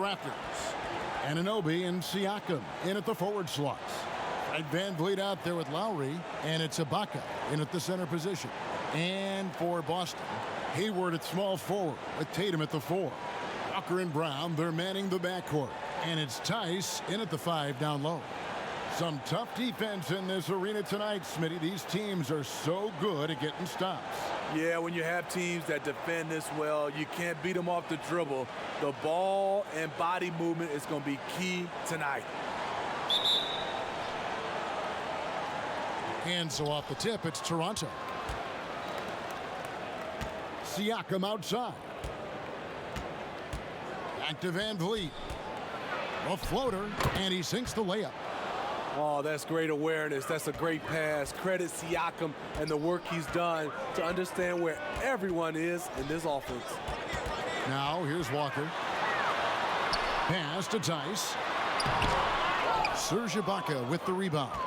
Raptors. Anunoby and Siakam in at the forward slots. Right, Van Vliet out there with Lowry, and it's Ibaka in at the center position. And for Boston, Hayward at small forward with Tatum at the 4. Walker and Brown, they're manning the backcourt. And it's Tice in at the 5 down low. Some tough defense in this arena tonight, Smitty. These teams are so good at getting stops. Yeah, when you have teams that defend this well, you can't beat them off the dribble. The ball and body movement is going to be key tonight. And so off the tip, it's Toronto. Siakam outside. Back to Van Vliet. A floater, and he sinks the layup. Oh, that's great awareness. That's a great pass. Credit Siakam and the work he's done to understand where everyone is in this offense. Now, here's Walker. Pass to Tice. Serge Ibaka with the rebound.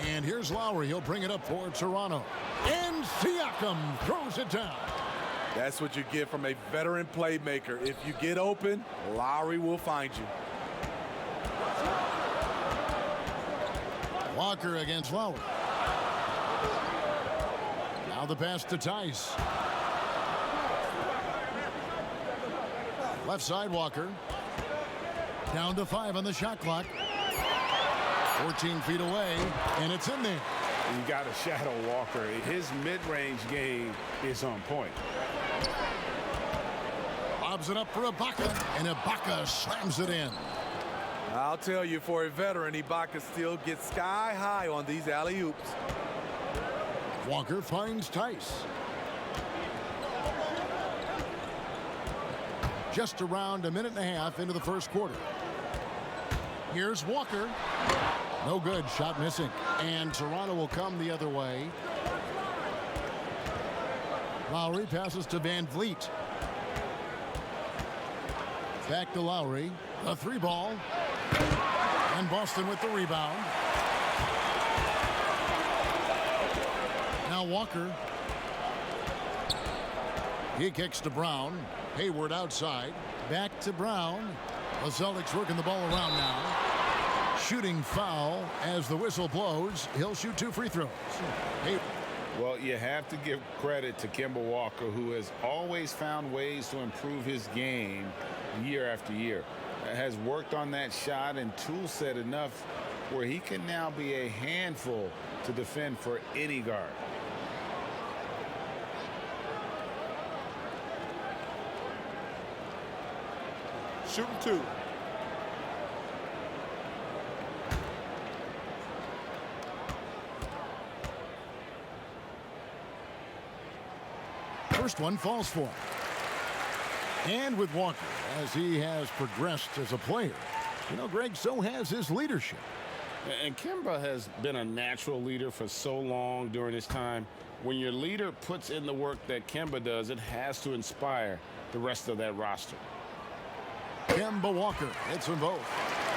And here's Lowry. He'll bring it up for Toronto. And Siakam throws it down. That's what you get from a veteran playmaker. If you get open, Lowry will find you. Walker against Lowry. Now the pass to Tice. Left side, Walker. Down to 5 on the shot clock. 14 feet away, and it's in there. You got to shadow Walker. His mid-range game is on point. Lobs it up for Ibaka, and Ibaka slams it in. I'll tell you, for a veteran, Ibaka still gets sky high on these alley-oops. Walker finds Tice. Just around a minute and a half into the first quarter. Here's Walker. No good. Shot missing. And Toronto will come the other way. Lowry passes to Van Vliet. Back to Lowry. A 3-ball. And Boston with the rebound. Now Walker. He kicks to Brown. Hayward outside. Back to Brown. The Celtics working the ball around now. Shooting foul as the whistle blows. He'll shoot 2 free throws. Well, you have to give credit to Kemba Walker, who has always found ways to improve his game year after year. Has worked on that shot and tool set enough where he can now be a handful to defend for any guard. Shooting 2. First one falls for him. And with Walker, as he has progressed as a player, you know, Greg, so has his leadership. And Kemba has been a natural leader for so long during his time. When your leader puts in the work that Kemba does, it has to inspire the rest of that roster. Kemba Walker hits them both.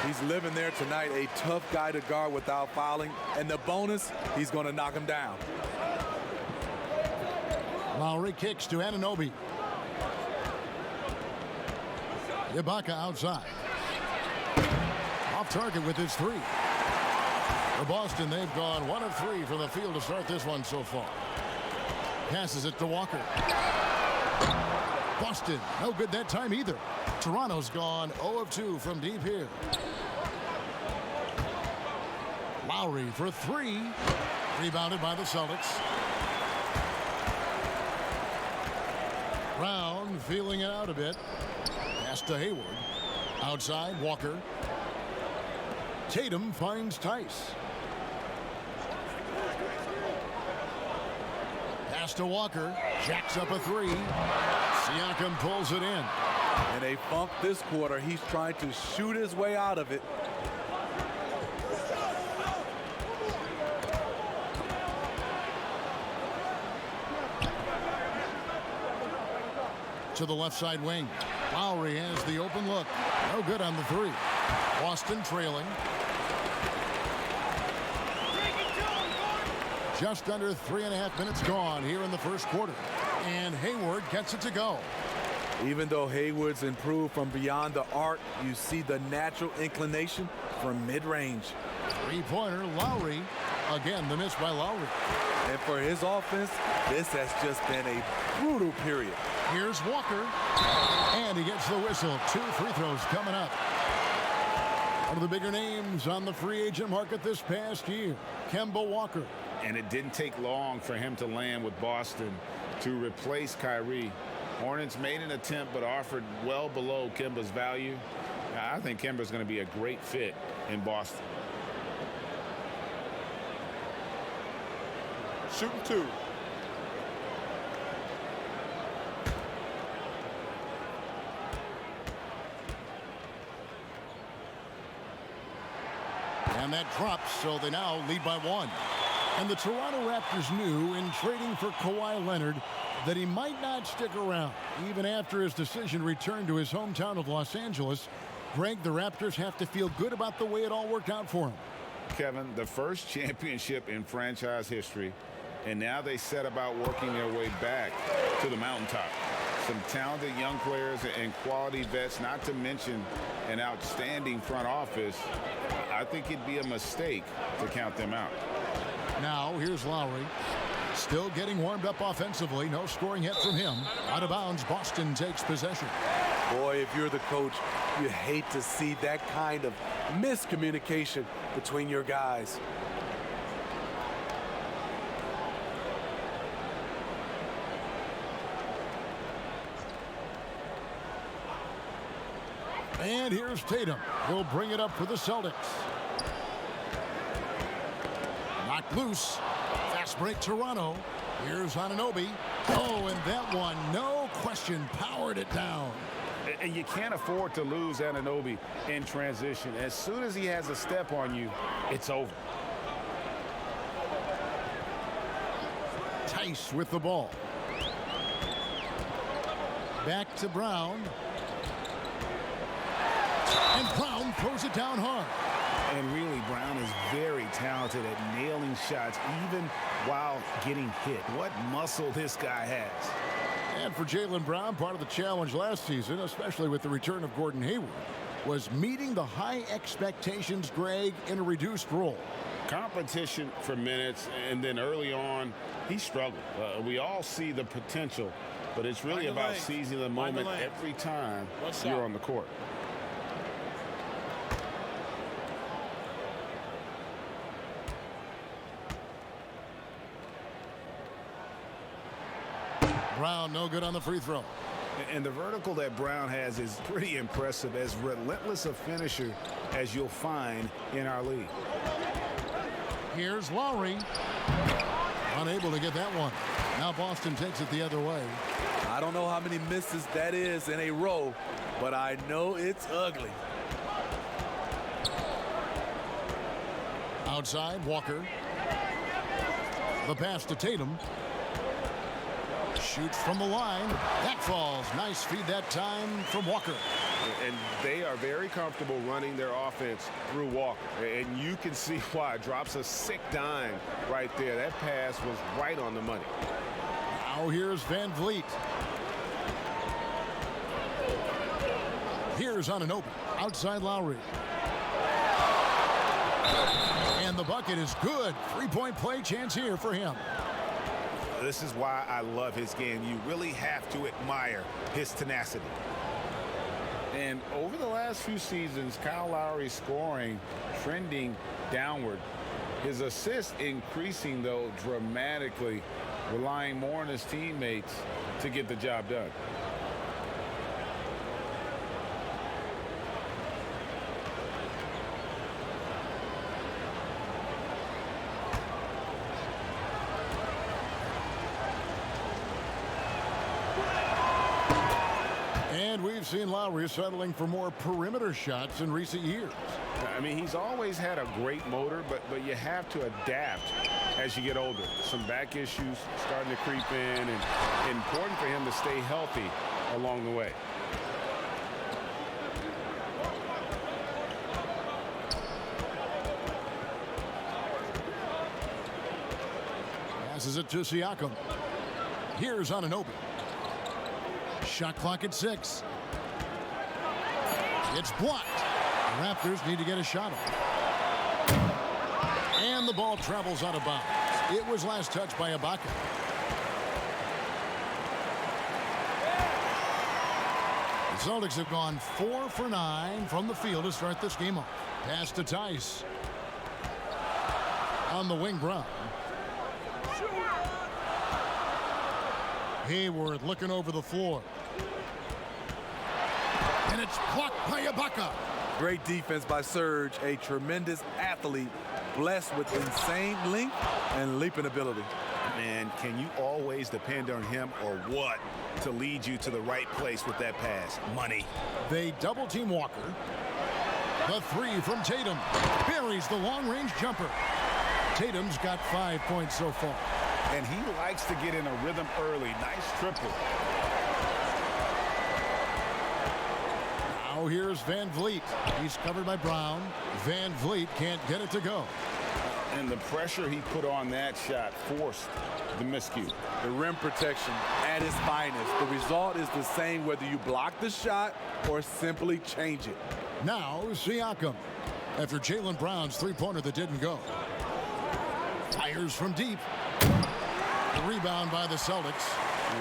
He's living there tonight, a tough guy to guard without fouling. And the bonus, he's going to knock him down. Lowry kicks to Anunoby. Ibaka outside. Off target with his 3. For Boston, they've gone 1 of 3 from the field to start this one so far. Passes it to Walker. Boston, no good that time either. Toronto's gone 0 of 2 from deep here. Lowry for 3. Rebounded by the Celtics. Brown feeling it out a bit. Pass to Hayward. Outside, Walker. Tatum finds Tice. Pass to Walker. Jacks up a 3. Siakam pulls it in. In a funk this quarter, he's trying to shoot his way out of it. To the left side wing. Lowry has the open look. No good on the 3. Boston trailing. Just under 3.5 minutes gone here in the first quarter. And Hayward gets it to go. Even though Hayward's improved from beyond the arc, you see the natural inclination from mid-range. Three-pointer, Lowry. Again, the miss by Lowry. And for his offense, this has just been a brutal period. Here's Walker. And he gets the whistle. 2 free throws coming up. One of the bigger names on the free agent market this past year, Kemba Walker. And it didn't take long for him to land with Boston to replace Kyrie. Hornets made an attempt but offered well below Kemba's value. I think Kemba's going to be a great fit in Boston. Shooting 2. And that drops, so they now lead by 1. And the Toronto Raptors knew in trading for Kawhi Leonard that he might not stick around. Even after his decision returned to his hometown of Los Angeles, Greg, the Raptors have to feel good about the way it all worked out for him. Kevin, the first championship in franchise history, and now they set about working their way back to the mountaintop. Some talented young players and quality vets, not to mention an outstanding front office. I think it'd be a mistake to count them out. Now, here's Lowry. Still getting warmed up offensively. No scoring hit from him. Out of bounds, Boston takes possession. Boy, if you're the coach, you hate to see that kind of miscommunication between your guys. And here's Tatum. He'll bring it up for the Celtics. Knocked loose. Fast break Toronto. Here's Anunoby. Oh, and that one, no question, powered it down. And you can't afford to lose Anunoby in transition. As soon as he has a step on you, it's over. Tice with the ball. Back to Brown. And Brown throws it down hard. And really, Brown is very talented at nailing shots, even while getting hit. What muscle this guy has. And for Jaylen Brown, part of the challenge last season, especially with the return of Gordon Hayward, was meeting the high expectations, Greg, in a reduced role. Competition for minutes, and then early on, he struggled. We all see the potential, but it's really about seizing the moment every time you're on the court. Brown no good on the free throw. And the vertical that Brown has is pretty impressive, as relentless a finisher as you'll find in our league. Here's Lowry. Unable to get that one. Now Boston takes it the other way. I don't know how many misses that is in a row, but I know it's ugly. Outside, Walker. The pass to Tatum. Shoots from the line. That falls. Nice feed that time from Walker. And they are very comfortable running their offense through Walker. And you can see why. Drops a sick dime right there. That pass was right on the money. Now here's Van Vliet. Here's Anunoby. Outside Lowry. And the bucket is good. Three-point play chance here for him. This is why I love his game. You really have to admire his tenacity. And over the last few seasons, Kyle Lowry's scoring trending downward. His assists increasing, though, dramatically, relying more on his teammates to get the job done. And we've seen Lowry settling for more perimeter shots in recent years. I mean, he's always had a great motor, but you have to adapt as you get older. Some back issues starting to creep in, and important for him to stay healthy along the way. Passes it to Siakam. Here's Anunoby. Shot clock at 6. It's blocked. The Raptors need to get a shot off. And the ball travels out of bounds. It was last touched by Ibaka. The Celtics have gone 4 for 9 from the field to start this game off. Pass to Tice. On the wing, Brown. Hayward looking over the floor. And it's blocked by Ibaka. Great defense by Serge, a tremendous athlete, blessed with insane length and leaping ability. Man, can you always depend on him or what to lead you to the right place with that pass? Money. They double team Walker. The 3 from Tatum. Buries the long-range jumper. Tatum's got 5 points so far. And he likes to get in a rhythm early. Nice triple. Now here's Van Vliet. He's covered by Brown. Van Vliet can't get it to go. And the pressure he put on that shot forced the miscue. The rim protection at its finest. The result is the same whether you block the shot or simply change it. Now Siakam. After Jaylen Brown's three-pointer that didn't go. Fires from deep. The rebound by the Celtics.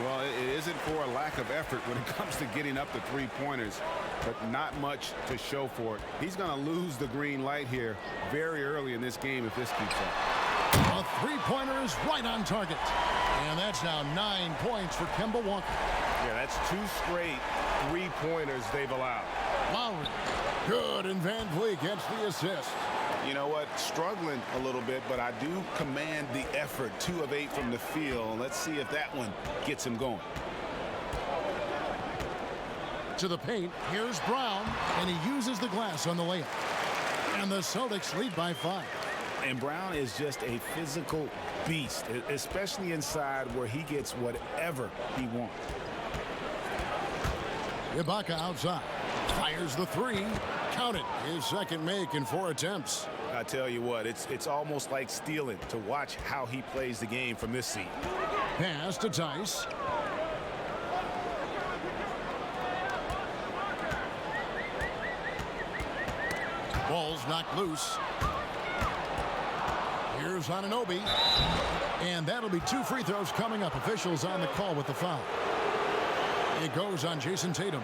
Well, it isn't for a lack of effort when it comes to getting up the three-pointers, but not much to show for it. He's going to lose the green light here very early in this game if this keeps up. A three-pointer is right on target. And that's now 9 points for Kemba Walker. Yeah, that's 2 straight three-pointers they've allowed. Lowry. Good, and Van Vliet gets the assist. You know what? Struggling a little bit, but I do command the effort. 2 of 8 from the field. Let's see if that one gets him going. To the paint, here's Brown, and he uses the glass on the layup. And the Celtics lead by 5. And Brown is just a physical beast, especially inside where he gets whatever he wants. Ibaka outside. Fires the 3. Count it. His second make in 4 attempts. I tell you what, it's almost like stealing to watch how he plays the game from this seat. Pass to Tice. Ball's knocked loose. Here's Anunoby. And that'll be 2 free throws coming up. Officials on the call with the foul. It goes on Jason Tatum.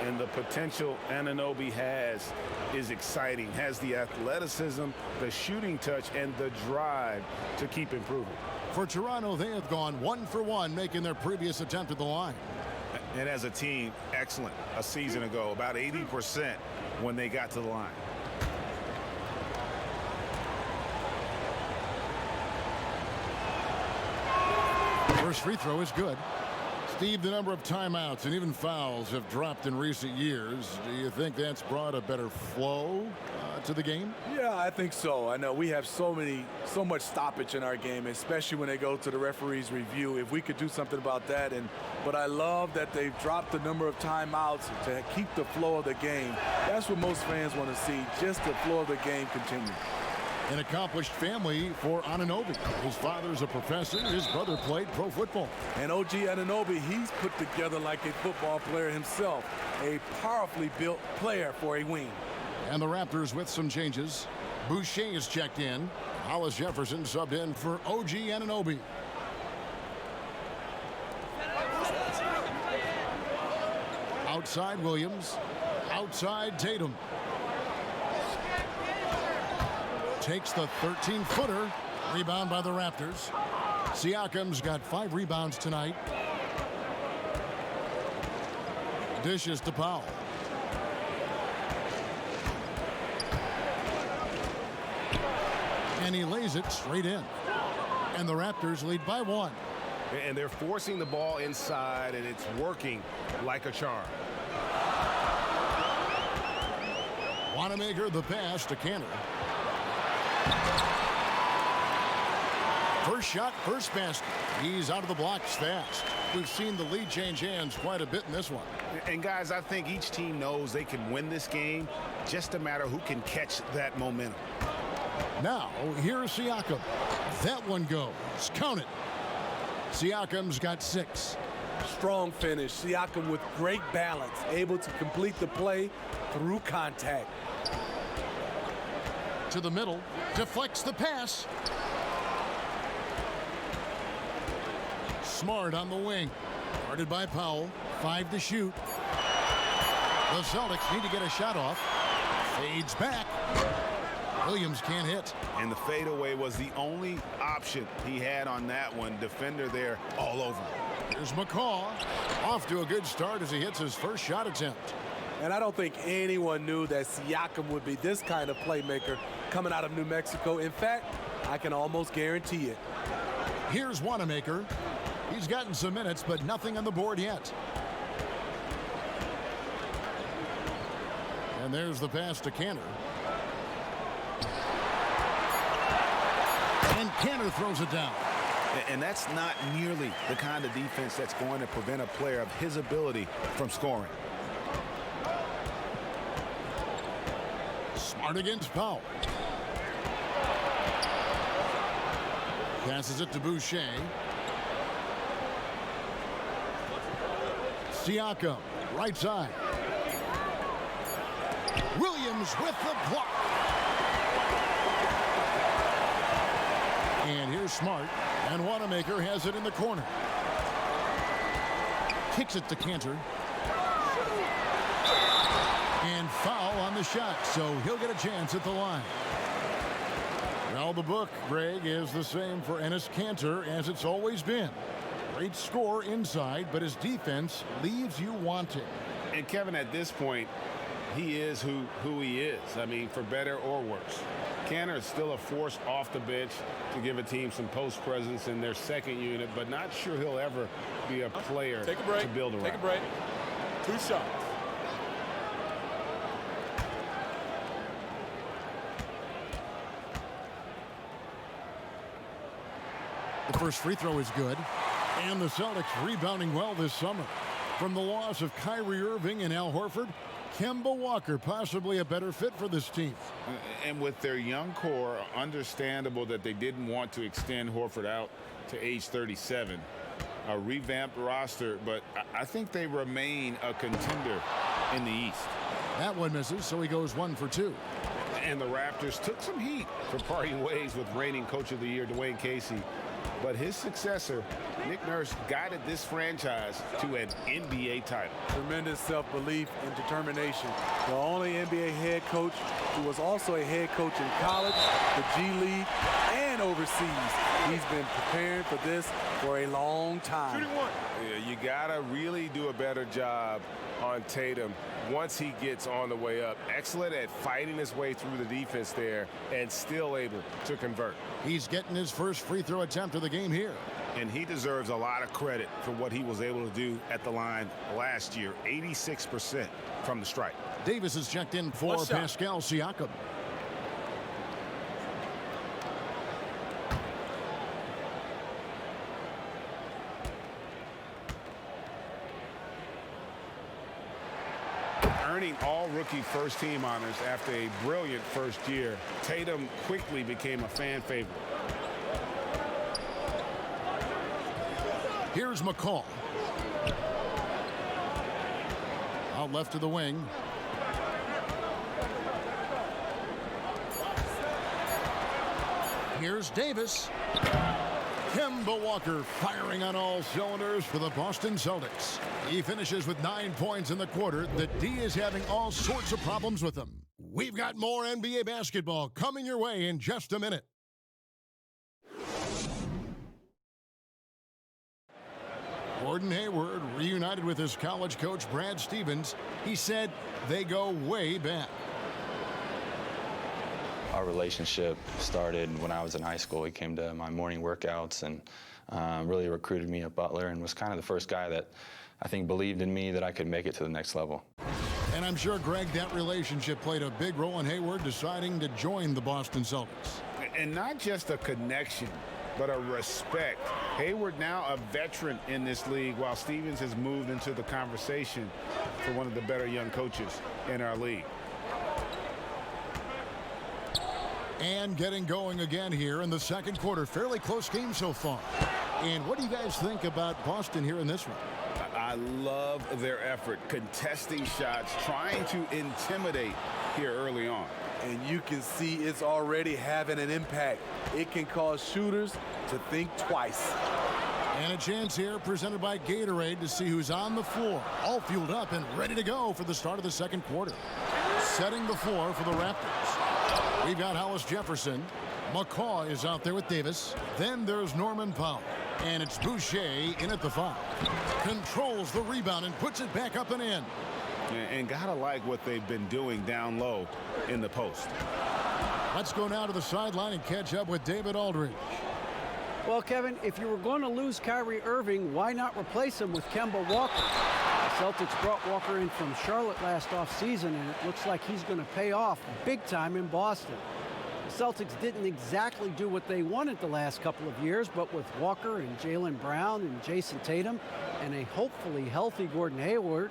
And the potential Anunoby has is exciting. Has the athleticism, the shooting touch, and the drive to keep improving. For Toronto, they have gone 1 for 1, making their previous attempt at the line. And as a team, excellent. A season ago, about 80% when they got to the line. First free throw is good. Steve, the number of timeouts and even fouls have dropped in recent years. Do you think that's brought a better flow to the game? Yeah, I think so. I know we have so much stoppage in our game, especially when they go to the referee's review. If we could do something about that, but I love that they've dropped the number of timeouts to keep the flow of the game. That's what most fans want to see, just the flow of the game continue. An accomplished family for Anunoby. His father's a professor. His brother played pro football. And OG Anunoby, he's put together like a football player himself. A powerfully built player for a wing. And the Raptors with some changes. Boucher is checked in. Hollis Jefferson subbed in for OG Anunoby. Outside Williams. Outside Tatum. Takes the 13-footer. Rebound by the Raptors. Siakam's got 5 rebounds tonight. Dishes to Powell. And he lays it straight in. And the Raptors lead by 1. And they're forcing the ball inside, and it's working like a charm. Wanamaker the pass to Canner. First shot, first basket. He's out of the blocks fast. We've seen the lead change hands quite a bit in this one. And guys, I think each team knows they can win this game. Just a matter who can catch that momentum. Now, here's Siakam. That one goes. Count it. Siakam's got 6. Strong finish. Siakam with great balance, able to complete the play through contact. To the middle, deflects the pass. Smart on the wing. Guarded by Powell. 5 to shoot. The Celtics need to get a shot off. Fades back. Williams can't hit. And the fadeaway was the only option he had on that one. Defender there all over. Here's McCaw. Off to a good start as he hits his first shot attempt. And I don't think anyone knew that Siakam would be this kind of playmaker coming out of New Mexico. In fact, I can almost guarantee it. Here's Wanamaker. He's gotten some minutes, but nothing on the board yet. And there's the pass to Cantor. And Cantor throws it down. And that's not nearly the kind of defense that's going to prevent a player of his ability from scoring. Smart against Powell. Passes it to Boucher. Siakam, right side. Williams with the block. And here's Smart. And Wanamaker has it in the corner. Kicks it to Cantor. And foul on the shot, so he'll get a chance at the line. Well, the book, Greg, is the same for Enes Kanter as it's always been. Great score inside, but his defense leaves you wanting. And Kevin, at this point, he is who he is. I mean, for better or worse. Kanter is still a force off the bench to give a team some post presence in their second unit, but not sure he'll ever be a player Take a break. to build around. Take a break. 2 shots. The first free throw is good. And the Celtics rebounding well this summer. From the loss of Kyrie Irving and Al Horford, Kemba Walker possibly a better fit for this team. And with their young core, understandable that they didn't want to extend Horford out to age 37. A revamped roster, but I think they remain a contender in the East. That one misses, so he goes 1 for 2. And the Raptors took some heat for parting ways with reigning Coach of the Year Dwayne Casey. But his successor, Nick Nurse, guided this franchise to an NBA title. Tremendous self-belief and determination. The only NBA head coach who was also a head coach in college, the G League, and overseas. He's been preparing for this for a long time. Yeah, you gotta really do a better job on Tatum once he gets on the way up. Excellent at fighting his way through the defense there and still able to convert. He's getting his first free throw attempt of the game here. And he deserves a lot of credit for what he was able to do at the line last year. 86% from the stripe. Davis is checked in for One shot. Pascal Siakam. Earning all rookie first team honors after a brilliant first year, Tatum quickly became a fan favorite. Here's McCaw. Out left to the wing. Here's Davis. Kemba Walker firing on all cylinders for the Boston Celtics. He finishes with 9 points in the quarter. The D is having all sorts of problems with him. We've got more NBA basketball coming your way in just a minute. Gordon Hayward reunited with his college coach Brad Stevens. He said they go way back. Our relationship started when I was in high school. He came to my morning workouts and really recruited me at Butler and was kind of the first guy that I think believed in me that I could make it to the next level. And I'm sure, Greg, that relationship played a big role in Hayward deciding to join the Boston Celtics. And not just a connection, but a respect. Hayward now a veteran in this league, while Stevens has moved into the conversation for one of the better young coaches in our league. And getting going again here in the second quarter. Fairly close game so far. And what do you guys think about Boston here in this one? I love their effort, contesting shots, trying to intimidate here early on. And you can see it's already having an impact. It can cause shooters to think twice. And a chance here presented by Gatorade to see who's on the floor. All fueled up and ready to go for the start of the second quarter. Setting the floor for the Raptors. We've got Hollis Jefferson. McCaw is out there with Davis. Then there's Norman Powell. And it's Boucher in at the 5. Controls the rebound and puts it back up and in. And gotta like what they've been doing down low in the post. Let's go now to the sideline and catch up with David Aldridge. Well, Kevin, if you were going to lose Kyrie Irving, why not replace him with Kemba Walker? The Celtics brought Walker in from Charlotte last offseason, and it looks like he's going to pay off big time in Boston. The Celtics didn't exactly do what they wanted the last couple of years, but with Walker and Jaylen Brown and Jason Tatum and a hopefully healthy Gordon Hayward,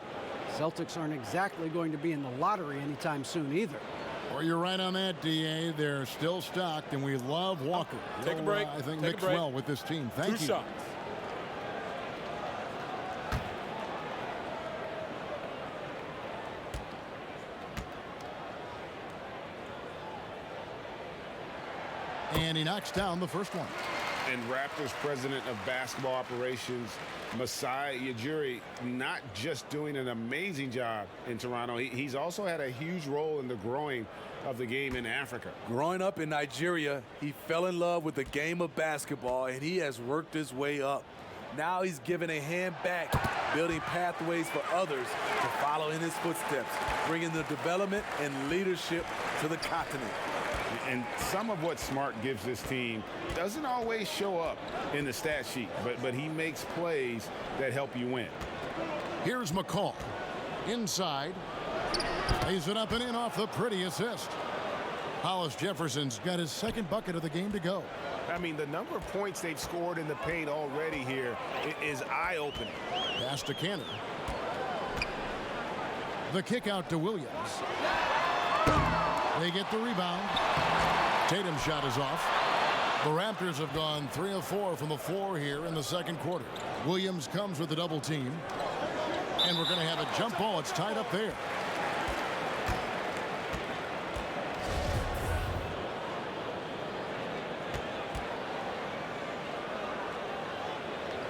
Celtics aren't exactly going to be in the lottery anytime soon either. Well, you're right on that, D.A. They're still stocked, and we love Walker. Take a break. I think Take mixed a break. well with this team. Thank Two you. shots. And he knocks down the first one. And Raptors president of basketball operations, Masai Ujiri, not just doing an amazing job in Toronto, he's also had a huge role in the growing of the game in Africa. Growing up in Nigeria, he fell in love with the game of basketball, and he has worked his way up. Now he's given a hand back, building pathways for others to follow in his footsteps, bringing the development and leadership to the continent. And some of what Smart gives this team doesn't always show up in the stat sheet, but he makes plays that help you win. Here's McCaw. Inside. Lays it up and in off the pretty assist. Hollis Jefferson's got his second bucket of the game to go. I mean, the number of points they've scored in the paint already here is eye-opening. Pass to Cannon. The kick out to Williams. They get the rebound. Tatum's shot is off. The Raptors have gone 3 of 4 from the floor here in the second quarter. Williams comes with a double team. And we're going to have a jump ball. It's tied up there.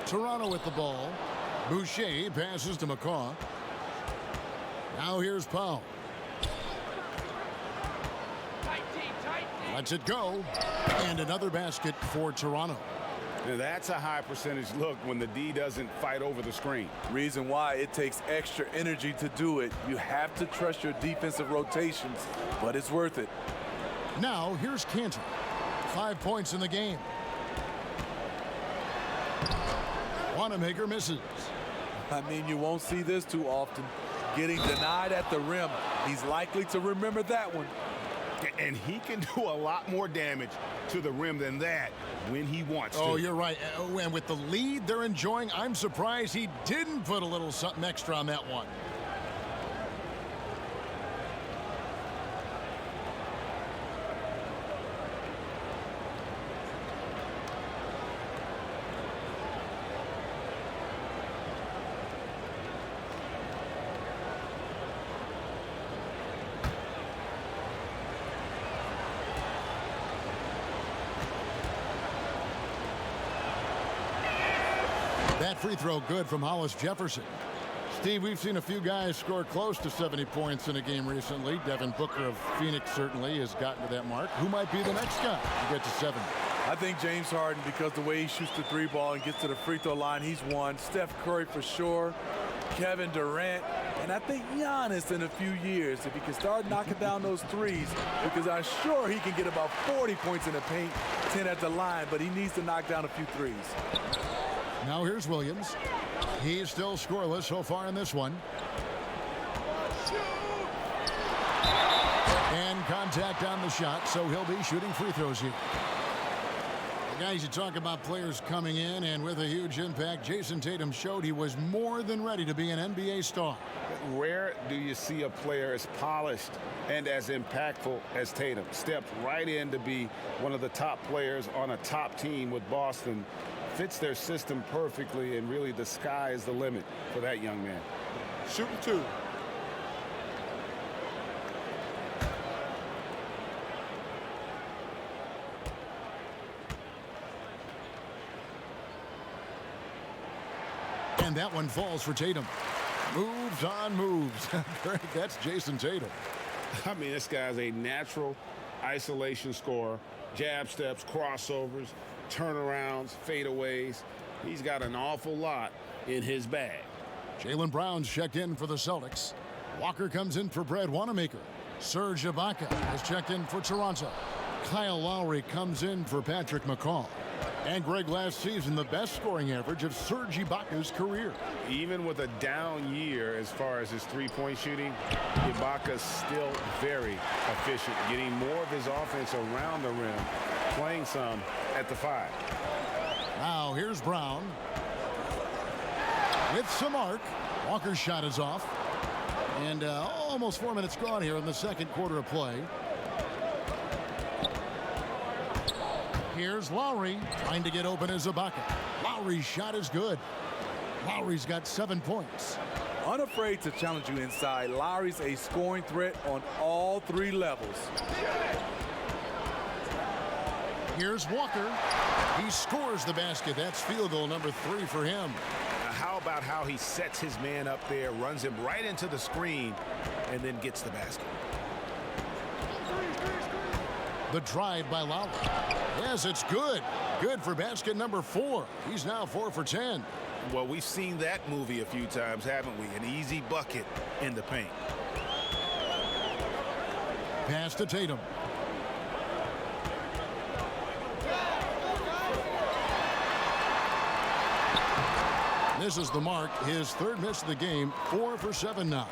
Toronto with the ball. Boucher passes to McCaw. Now here's Powell. Lets it go. And another basket for Toronto. Now that's a high percentage look when the D doesn't fight over the screen. Reason why it takes extra energy to do it. You have to trust your defensive rotations, but it's worth it. Now here's Cantor. 5 points in the game. Wanamaker misses. I mean, you won't see this too often. Getting denied at the rim. He's likely to remember that one. And he can do a lot more damage to the rim than that when he wants to. Oh, you're right. And with the lead they're enjoying, I'm surprised he didn't put a little something extra on that one. That free throw good from Hollis Jefferson. Steve, we've seen a few guys score close to 70 points in a game recently. Devin Booker of Phoenix certainly has gotten to that mark. Who might be the next guy to get to 70? I think James Harden, because the way he shoots the three ball and gets to the free throw line, he's one. Steph Curry for sure. Kevin Durant. And I think Giannis in a few years, if he can start knocking down those threes, because I'm sure he can get about 40 points in the paint, 10 at the line, but he needs to knock down a few threes. Now here's Williams. He's still scoreless so far in this one. And contact on the shot, so he'll be shooting free throws here. Guys, you talk about players coming in and with a huge impact. Jason Tatum showed he was more than ready to be an NBA star. Rare do you see a player as polished and as impactful as Tatum. Stepped right in to be one of the top players on a top team with Boston fits their system perfectly, and really the sky is the limit for that young man. Shooting 2. And that one falls for Tatum. Moves on moves. Greg, that's Jason Tatum. I mean, this guy's a natural isolation scorer. Jab steps, crossovers, turnarounds, fadeaways. He's got an awful lot in his bag. Jaylen Brown's checked in for the Celtics. Walker comes in for Brad Wanamaker. Serge Ibaka has checked in for Toronto. Kyle Lowry comes in for Patrick McCaw. And Greg, last season, the best scoring average of Serge Ibaka's career. Even with a down year as far as his three-point shooting, Ibaka's still very efficient, getting more of his offense around the rim, playing some at the 5. Now here's Brown. With some arc. Walker's shot is off. And almost 4 minutes gone here in the second quarter of play. Here's Lowry trying to get open as Ibaka. Lowry's shot is good. Lowry's got 7 points. Unafraid to challenge you inside. Lowry's a scoring threat on all 3 levels. Here's Walker. He scores the basket. That's field goal number 3 for him. How about how he sets his man up there, runs him right into the screen, and then gets the basket? The drive by Lowry. Yes, it's good. Good for basket number 4. He's now 4 for 10. Well, we've seen that movie a few times, haven't we? An easy bucket in the paint. Pass to Tatum. Misses the mark. His 3rd miss of the game. 4 for 7 now.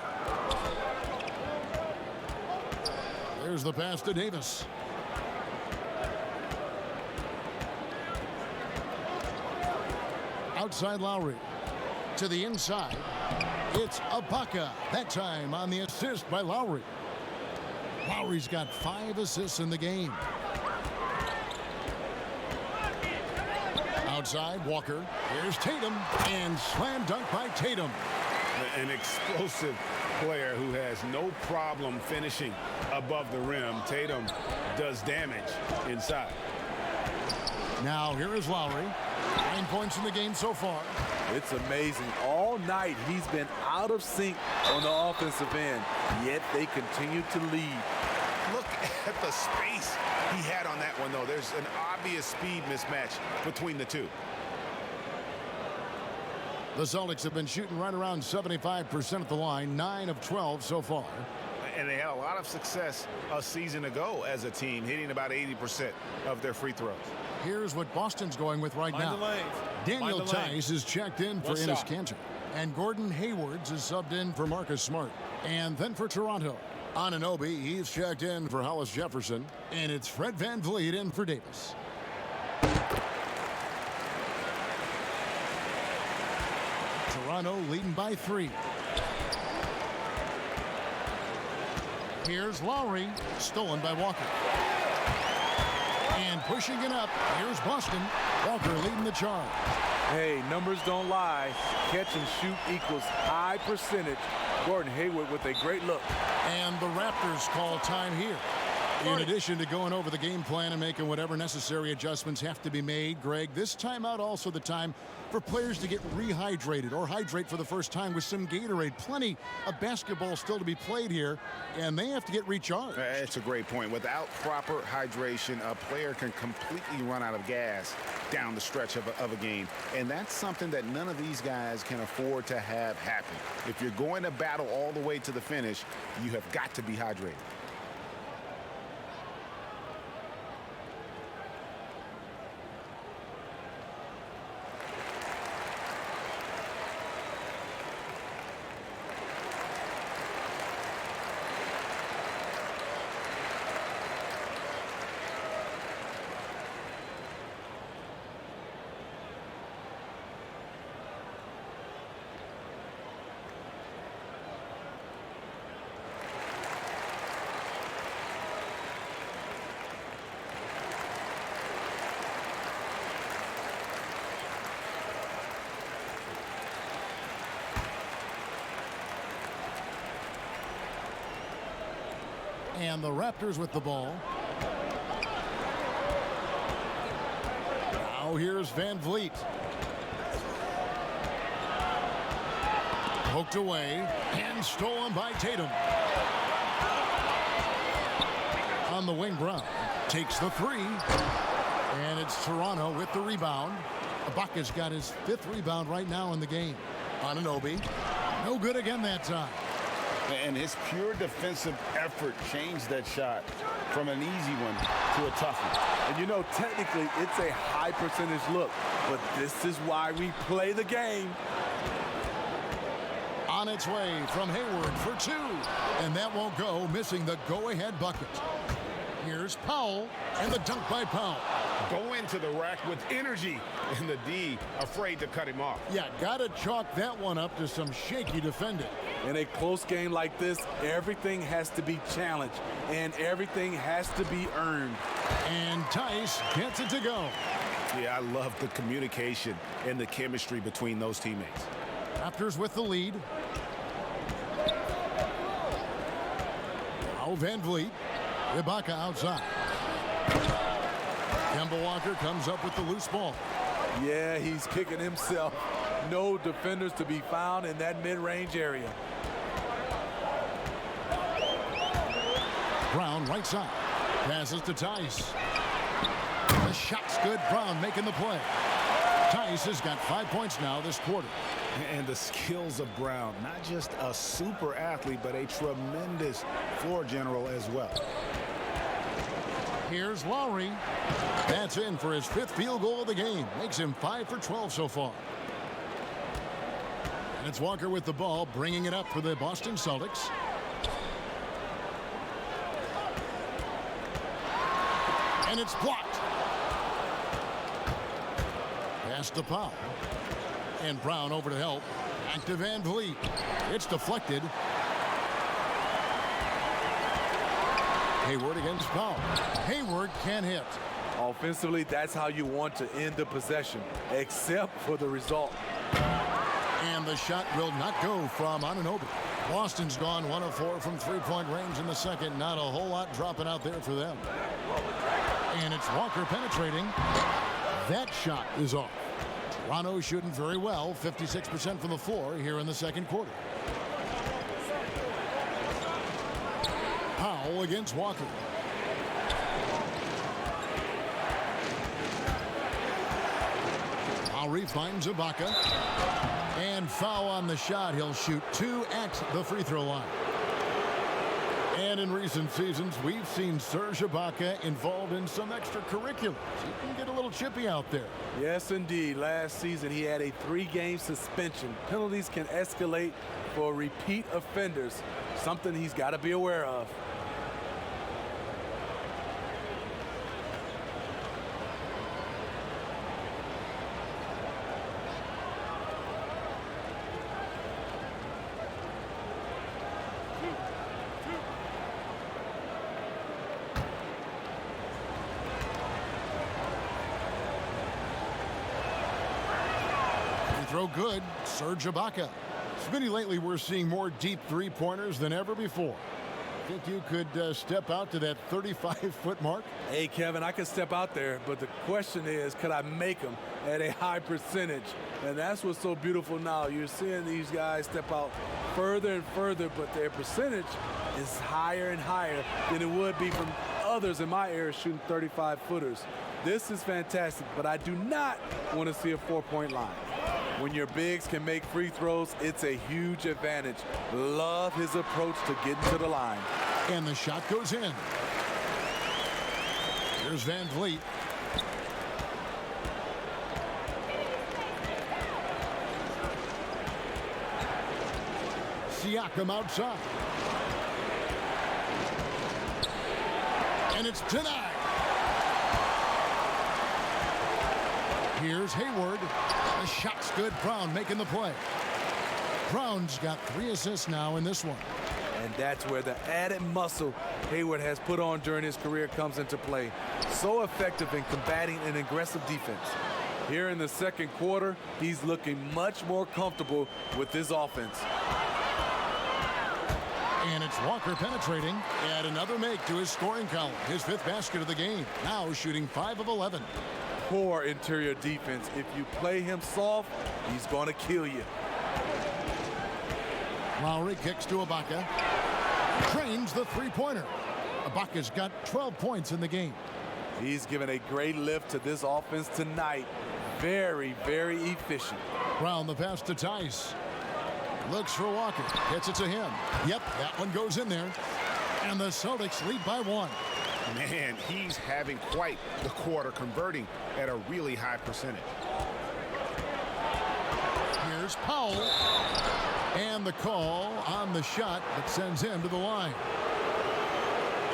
There's the pass to Davis. Outside Lowry. To the inside. It's Ibaka. That time on the assist by Lowry. Lowry's got 5 assists in the game. Outside, Walker. Here's Tatum. And slam dunk by Tatum. An explosive player who has no problem finishing above the rim. Tatum does damage inside. Now here is Lowry. 9 points in the game so far. It's amazing. All night he's been out of sync on the offensive end, yet they continue to lead. Look at the space he had on that one, though. There's an obvious speed mismatch between the two. The Celtics have been shooting right around 75% at the line, 9 of 12 so far. And they had a lot of success a season ago as a team, hitting about 80% of their free throws. Here's what Boston's going with right now. Daniel Tice is checked in for Enes Kanter. And Gordon Hayward's is subbed in for Marcus Smart. And then for Toronto, Anunoby, he's checked in for Hollis Jefferson. And it's Fred VanVleet in for Davis. Toronto leading by 3. Here's Lowry, stolen by Walker. And pushing it up, here's Boston. Walker leading the charge. Hey, numbers don't lie. Catch and shoot equals high percentage. Gordon Hayward with a great look. And the Raptors call time here. In addition to going over the game plan and making whatever necessary adjustments have to be made, Greg, this timeout also the time for players to get rehydrated or hydrate for the first time with some Gatorade. Plenty of basketball still to be played here, and they have to get recharged. It's a great point. Without proper hydration, a player can completely run out of gas down the stretch of a game. And that's something that none of these guys can afford to have happen. If you're going to battle all the way to the finish, you have got to be hydrated. And the Raptors with the ball. Now here's Van Vliet. Poked away and stolen by Tatum. On the wing, Brown takes the three. And it's Toronto with the rebound. Ibaka's got his 5th rebound right now in the game. Anunoby, no good again that time. And his pure defensive effort changed that shot from an easy one to a tough one. And you know, technically, it's a high percentage look, but this is why we play the game. On its way from Hayward for 2. And that won't go, missing the go-ahead bucket. Here's Powell, and the dunk by Powell. Go into the rack with energy, and the D afraid to cut him off. Yeah, got to chalk that one up to some shaky defending. In a close game like this, everything has to be challenged, and everything has to be earned. And Tice gets it to go. Yeah, I love the communication and the chemistry between those teammates. Raptors with the lead. Now Van Vliet. Ibaka outside. Kemba Walker comes up with the loose ball. Yeah, he's kicking himself. No defenders to be found in that mid-range area. Brown right side. Passes to Tice. The shot's good. Brown making the play. Tice has got 5 points now this quarter. And the skills of Brown, not just a super athlete, but a tremendous floor general as well. Here's Lowry. That's in for his 5th field goal of the game. Makes him 5 for 12 so far. And it's Walker with the ball, bringing it up for the Boston Celtics. And it's blocked. Pass to Powell. And Brown over to help. Back to Van Vliet. It's deflected. Hayward against Powell. Hayward can't hit. Offensively, that's how you want to end the possession, except for the result. And the shot will not go from Anunoby. Boston's gone 1 of 4 from 3-point range in the second. Not a whole lot dropping out there for them. And it's Walker penetrating. That shot is off. Toronto shooting very well, 56% from the floor here in the second quarter. Powell against Walker. Lowry finds Ibaka. And foul on the shot. He'll shoot 2 at the free throw line. And in recent seasons, we've seen Serge Ibaka involved in some extracurriculars. He can get a little chippy out there. Yes, indeed. Last season, he had a 3-game suspension. Penalties can escalate for repeat offenders, something he's got to be aware of. Throw good. Serge Ibaka. Smitty, lately we're seeing more deep 3-pointers than ever before. Think you could step out to that 35-foot mark? Hey, Kevin, I can step out there, but the question is, could I make them at a high percentage? And that's what's so beautiful now. You're seeing these guys step out further and further, but their percentage is higher and higher than it would be from others in my area shooting 35-footers. This is fantastic, but I do not want to see a 4-point line. When your bigs can make free throws, it's a huge advantage. Love his approach to getting to the line. And the shot goes in. Here's Van Vliet. Siakam outside. And it's denied. Here's Hayward. The shot's good. Brown making the play. Brown's got 3 assists now in this one. And that's where the added muscle Hayward has put on during his career comes into play. So effective in combating an aggressive defense. Here in the second quarter, he's looking much more comfortable with his offense. And it's Walker penetrating. Add another make to his scoring column. His 5th basket of the game. Now shooting 5 of 11. Poor interior defense. If you play him soft, he's going to kill you. Lowry kicks to Ibaka. Drains the three-pointer. Ibaka's got 12 points in the game. He's given a great lift to this offense tonight. Very, very efficient. Brown the pass to Tice. Looks for Walker. Gets it to him. Yep, that one goes in there. And the Celtics lead by 1. Man, he's having quite the quarter, converting at a really high percentage. Here's Powell. And the call on the shot that sends him to the line.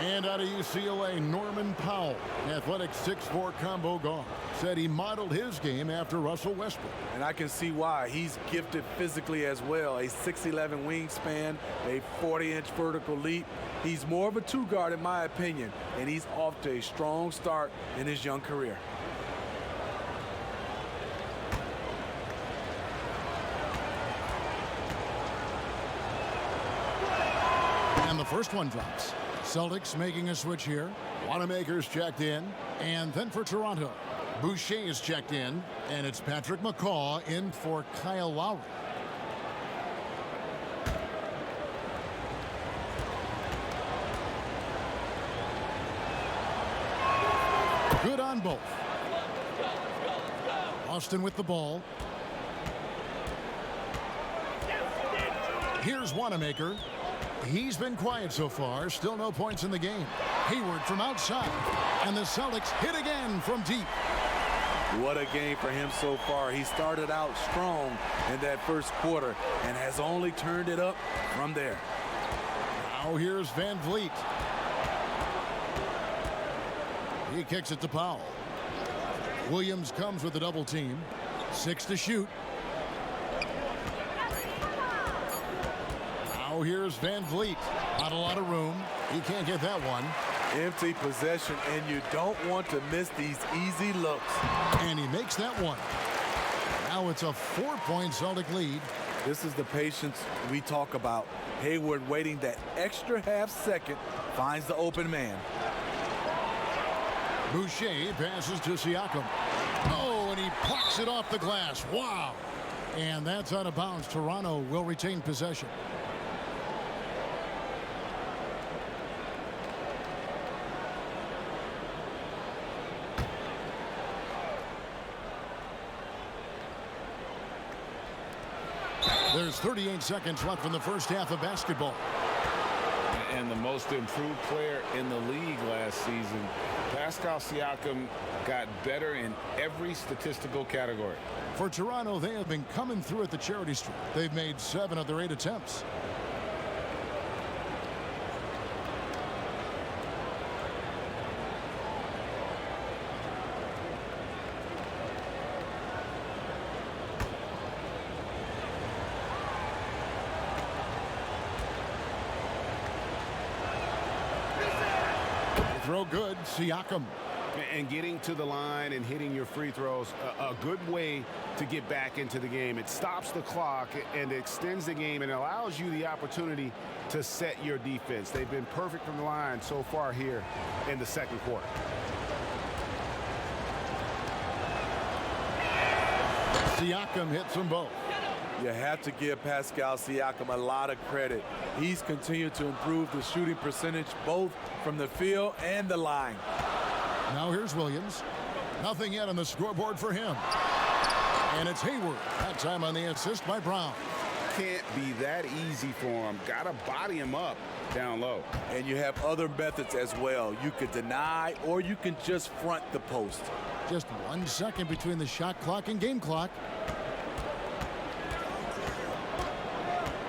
And out of UCLA, Norman Powell, athletic 6'4" combo guard, said he modeled his game after Russell Westbrook. And I can see why. He's gifted physically as well. A 6'11" wingspan, a 40-inch vertical leap. He's more of a two-guard in my opinion, and he's off to a strong start in his young career. And the first one drops. Celtics making a switch here. Wanamaker's checked in. And then for Toronto, Boucher is checked in. And it's Patrick McCaw in for Kyle Lowry. Good on both. Austin with the ball. Here's Wanamaker. He's been quiet so far. Still no points in the game. Hayward from outside. And the Celtics hit again from deep. What a game for him so far. He started out strong in that first quarter and has only turned it up from there. Now here's Van Vliet. He kicks it to Powell. Williams comes with a double team. 6 to shoot. Now here's Van Vliet. Not a lot of room. He can't get that one. Empty possession, and you don't want to miss these easy looks. And he makes that one. Now it's a 4-point Celtic lead. This is the patience we talk about. Hayward waiting that extra half second, finds the open man. Boucher passes to Siakam. Oh, and he plucks it off the glass. Wow. And that's out of bounds. Toronto will retain possession. There's 38 seconds left in the first half of basketball. And the most improved player in the league last season, Pascal Siakam, got better in every statistical category. For Toronto, they have been coming through at the charity stripe. They've made 7 of their 8 attempts. Throw good, Siakam. And getting to the line and hitting your free throws, a good way to get back into the game. It stops the clock and extends the game and allows you the opportunity to set your defense. They've been perfect from the line so far here in the second quarter. Siakam hits them both. You have to give Pascal Siakam a lot of credit. He's continued to improve the shooting percentage both from the field and the line. Now here's Williams. Nothing yet on the scoreboard for him. And it's Hayward. That time on the assist by Brown. Can't be that easy for him. Got to body him up down low. And you have other methods as well. You could deny or you can just front the post. Just 1 second between the shot clock and game clock.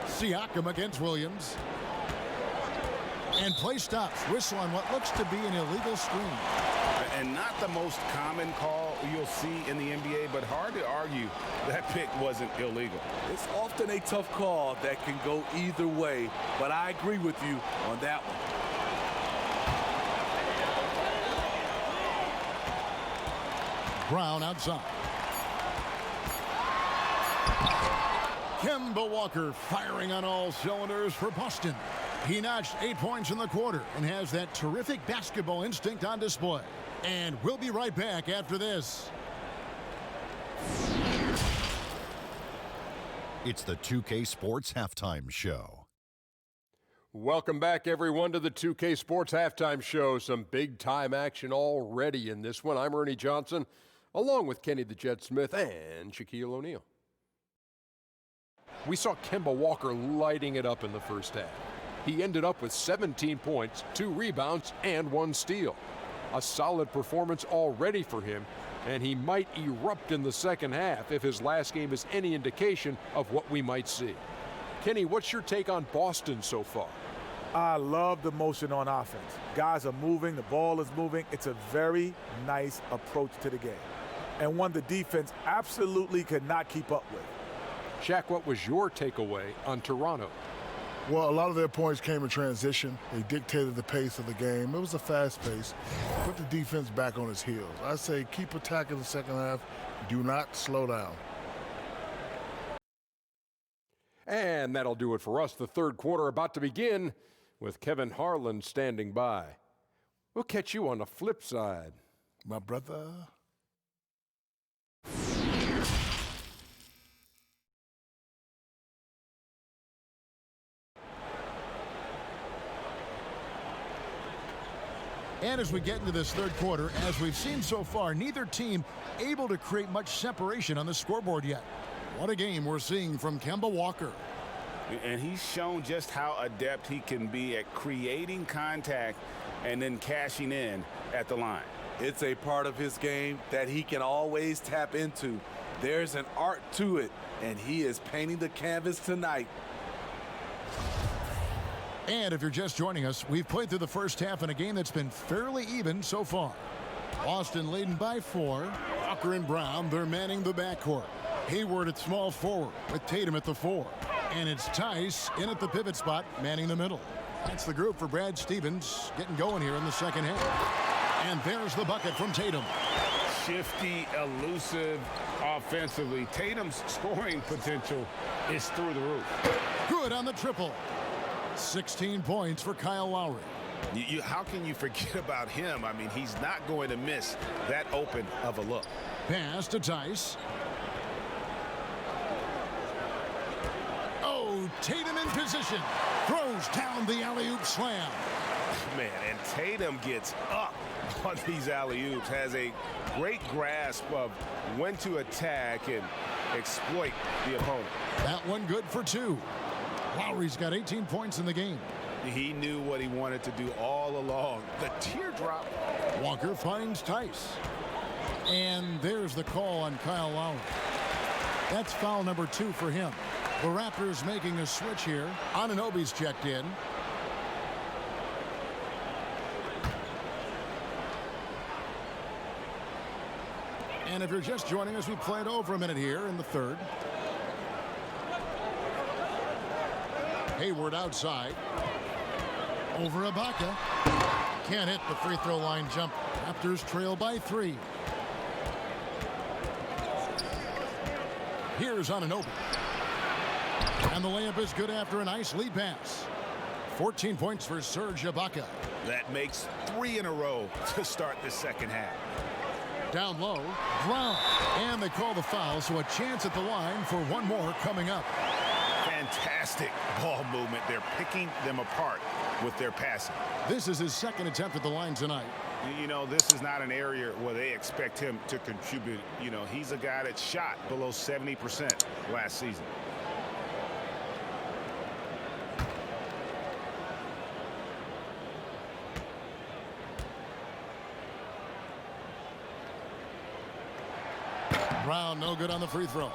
Siakam against Williams. And play stops. Whistle on what looks to be an illegal screen. And not the most common call you'll see in the NBA, but hard to argue that pick wasn't illegal. It's often a tough call that can go either way, but I agree with you on that one. Brown outside. Kemba Walker firing on all cylinders for Boston. He notched 8 points in the quarter and has that terrific basketball instinct on display. And we'll be right back after this. It's the 2K Sports Halftime Show. Welcome back, everyone, to the 2K Sports Halftime Show. Some big-time action already in this one. I'm Ernie Johnson, along with Kenny the Jet Smith and Shaquille O'Neal. We saw Kemba Walker lighting it up in the first half. He ended up with 17 points, 2 rebounds, and 1 steal. A solid performance already for him, and he might erupt in the second half if his last game is any indication of what we might see. Kenny, what's your take on Boston so far? I love the motion on offense. Guys are moving, the ball is moving. It's a very nice approach to the game, and one the defense absolutely could not keep up with. Shaq, what was your takeaway on Toronto? Well, a lot of their points came in transition. They dictated the pace of the game. It was a fast pace. Put the defense back on its heels. I say keep attacking the second half. Do not slow down. And that'll do it for us. The third quarter about to begin with Kevin Harlan standing by. We'll catch you on the flip side. My brother. And as we get into this third quarter, as we've seen so far, neither team able to create much separation on the scoreboard yet. What a game we're seeing from Kemba Walker. And he's shown just how adept he can be at creating contact and then cashing in at the line. It's a part of his game that he can always tap into. There's an art to it, and he is painting the canvas tonight. And if you're just joining us, we've played through the first half in a game that's been fairly even so far. Boston leading by 4. Walker and Brown, they're manning the backcourt. Hayward at small forward with Tatum at the 4. And it's Tice in at the pivot spot, manning the middle. That's the group for Brad Stevens getting going here in the second half. And there's the bucket from Tatum. Shifty, elusive offensively. Tatum's scoring potential is through the roof. Good on the triple. 16 points for Kyle Lowry. How can you forget about him? I mean, he's not going to miss that open of a look. Pass to Tice. Oh, Tatum in position. Throws down the alley-oop slam. Man, and Tatum gets up on these alley-oops, has a great grasp of when to attack and exploit the opponent. That one good for 2. Lowry's got 18 points in the game. He knew what he wanted to do all along. The teardrop. Walker finds Tice. And there's the call on Kyle Lowry. That's foul number 2 for him. The Raptors making a switch here. Anunoby's checked in. And if you're just joining us, we played over a minute here in the third. Hayward outside. Over Ibaka. Can't hit the free throw line jump. Raptors trail by 3. Here's Anunoby. And the layup is good after a nice lead pass. 14 points for Serge Ibaka. That makes 3 in a row to start the second half. Down low, Brown. And they call the foul, so a chance at the line for one more coming up. Fantastic ball movement. They're picking them apart with their passing. This is his second attempt at the line tonight. You know, this is not an area where they expect him to contribute. You know, he's a guy that shot below 70% last season. Brown no good on the free throw.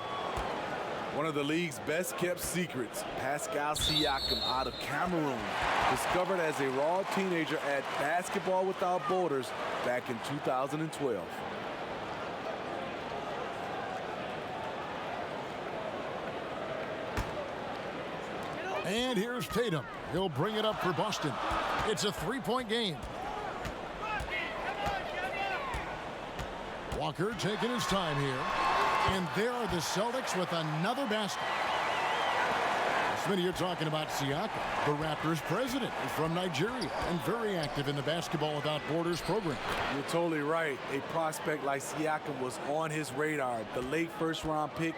One of the league's best kept secrets, Pascal Siakam out of Cameroon, discovered as a raw teenager at Basketball Without Borders back in 2012. And here's Tatum. He'll bring it up for Boston. It's a 3-point game. Walker taking his time here. And there are the Celtics with another basket. defenseman, you're talking about Siakam. The Raptors president is from Nigeria and very active in the Basketball Without Borders program. You're totally right. A prospect like Siakam was on his radar. The late first-round pick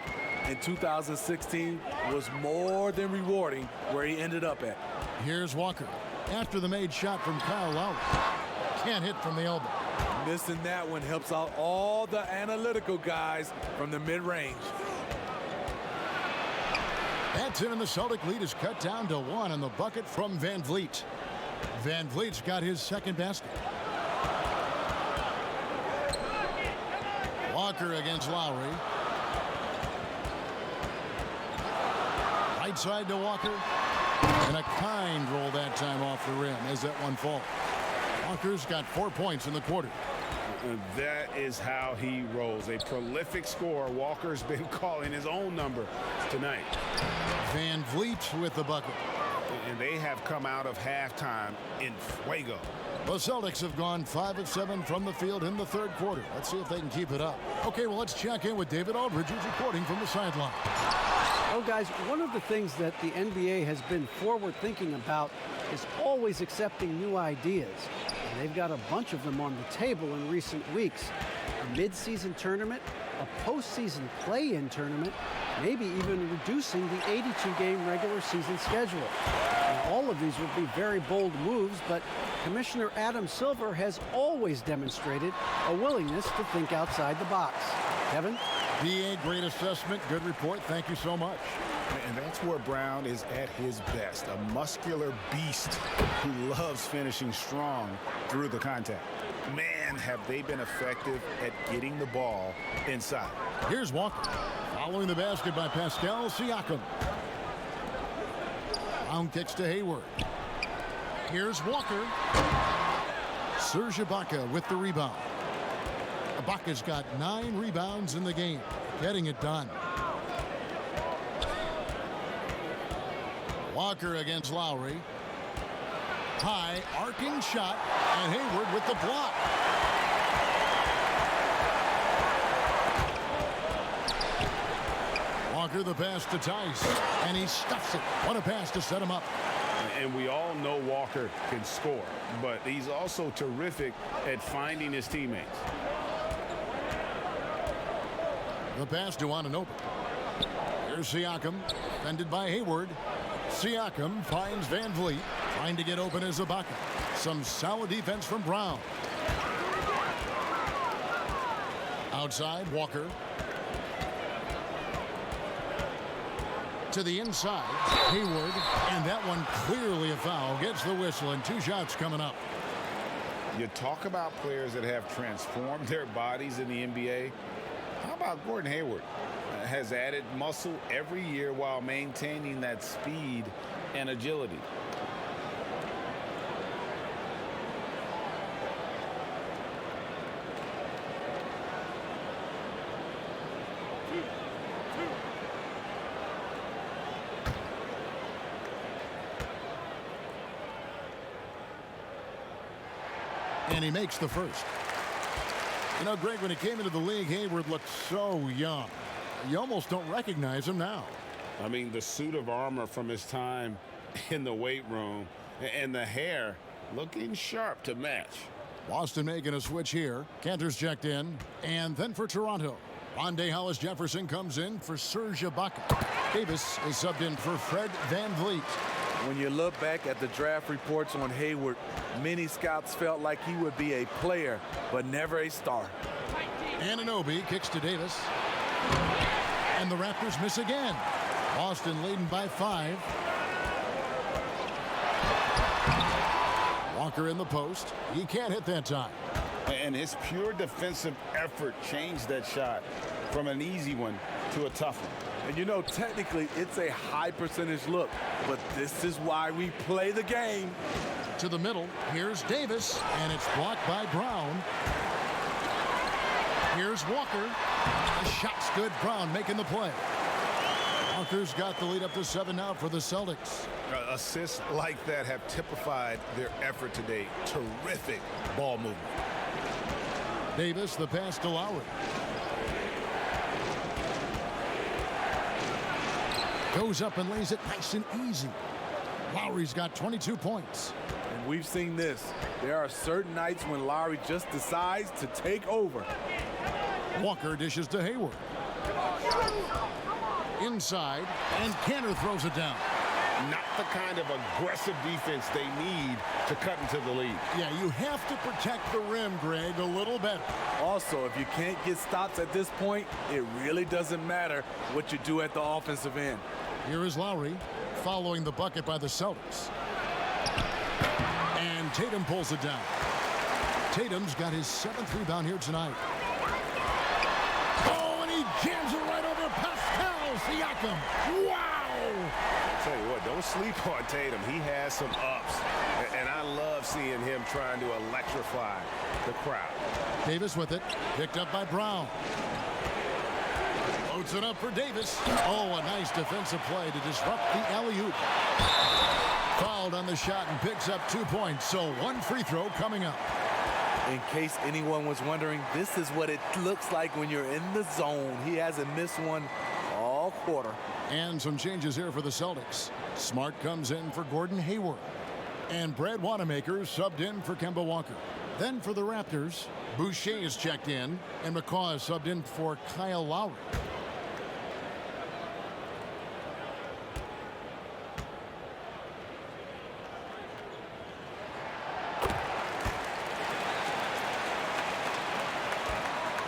in 2016 was more than rewarding where he ended up at. Here's Walker after the made shot from Kyle Lowry. Can't hit from the elbow. Missing that one helps out all the analytical guys from the mid-range. That's it, and the Celtic lead is cut down to 1 on the bucket from Van Vliet. Van Vliet's got his second basket. Walker against Lowry. Right side to Walker. And a kind roll that time off the rim as that one falls. Walker's got 4 points in the quarter. That is how he rolls. A prolific scorer. Walker's been calling his own number tonight. Van Vliet with the bucket. And they have come out of halftime in fuego. The Celtics have gone 5 of 7 from the field in the third quarter. Let's see if they can keep it up. Okay, well, let's check in with David Aldridge, who's reporting from the sideline. Well, guys, one of the things that the NBA has been forward thinking about is always accepting new ideas. And they've got a bunch of them on the table in recent weeks. A mid-season tournament, a postseason play-in tournament, maybe even reducing the 82-game regular season schedule. Now, all of these would be very bold moves, but Commissioner Adam Silver has always demonstrated a willingness to think outside the box. Kevin? DA, great assessment. Good report. Thank you so much. And that's where Brown is at his best, a muscular beast who loves finishing strong through the contact. Man, have they been effective at getting the ball inside. Here's Walker. Following the basket by Pascal Siakam. Brown kicks to Hayward. Here's Walker. Serge Ibaka with the rebound. Ibaka's got 9 rebounds in the game, getting it done. Walker against Lowry. High arcing shot, and Hayward with the block. Walker the pass to Tice, and he stuffs it. What a pass to set him up. And we all know Walker can score, but he's also terrific at finding his teammates. The pass to Anunoby. Here's Siakam, defended by Hayward. Siakam finds Van Vliet, trying to get open as Ibaka. Some solid defense from Brown. Outside, Walker. To the inside, Hayward, and that one clearly a foul. Gets the whistle, and 2 shots coming up. You talk about players that have transformed their bodies in the NBA. How about Gordon Hayward? Has added muscle every year while maintaining that speed and agility. And he makes the first. You know, Greg, when he came into the league, Hayward looked so young. You almost don't recognize him now. I mean, the suit of armor from his time in the weight room and the hair looking sharp to match. Boston making a switch here. Cantor's checked in. And then for Toronto, Rondé Hollis-Jefferson comes in for Serge Ibaka. Davis is subbed in for Fred Van Vliet. When you look back at the draft reports on Hayward, many scouts felt like he would be a player, but never a star. Anunoby kicks to Davis. And the Raptors miss again. Boston leading by 5. Walker in the post. He can't hit that time. And his pure defensive effort changed that shot from an easy one to a tough one. And you know, technically, it's a high percentage look, but this is why we play the game. To the middle, here's Davis, and it's blocked by Brown. Here's Walker. The shot's good. Brown making the play. Walker's got the lead up to 7 now for the Celtics. Assists like that have typified their effort today. Terrific ball movement. Davis, the pass to Lowry. Goes up and lays it nice and easy. Lowry's got 22 points. And we've seen this. There are certain nights when Lowry just decides to take over. Walker dishes to Hayward. Inside, and Cantor throws it down. Not the kind of aggressive defense they need to cut into the lead. Yeah, you have to protect the rim, Greg, a little better. Also, if you can't get stops at this point, it really doesn't matter what you do at the offensive end. Here is Lowry following the bucket by the Celtics. And Tatum pulls it down. Tatum's got his 7th rebound here tonight. Oh, and he jams it right over Pascal Siakam. Wow! Tell you what, don't sleep on Tatum. He has some ups, and I love seeing him trying to electrify the crowd. Davis with it, picked up by Brown. Loads it up for Davis. Oh, a nice defensive play to disrupt the alley-oop. Fouled on the shot and picks up 2 points, so 1 free throw coming up. In case anyone was wondering, this is what it looks like when you're in the zone. He hasn't missed one all quarter. And some changes here for the Celtics. Smart comes in for Gordon Hayward. And Brad Wanamaker subbed in for Kemba Walker. Then for the Raptors, Boucher is checked in, and McCaw is subbed in for Kyle Lowry.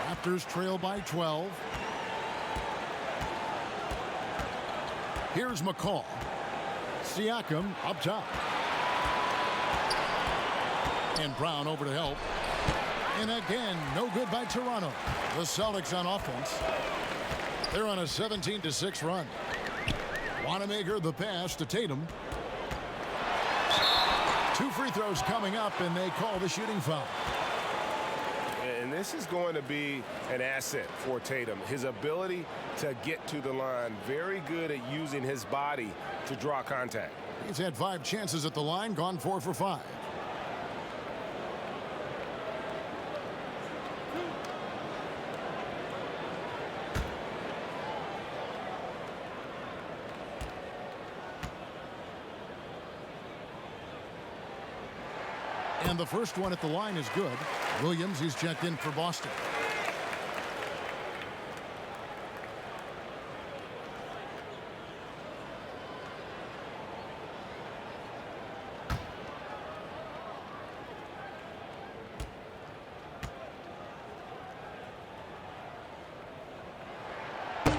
Raptors trail by 12. Here's McCaw. Siakam up top. And Brown over to help. And again, no good by Toronto. The Celtics on offense. They're on a 17-6 run. Wanamaker the pass to Tatum. 2 free throws coming up, and they call the shooting foul. And this is going to be an asset for Tatum. His ability to get to the line, very good at using his body to draw contact. He's had 5 chances at the line, gone 4 for 5. And the first one at the line is good. Williams, he's checked in for Boston.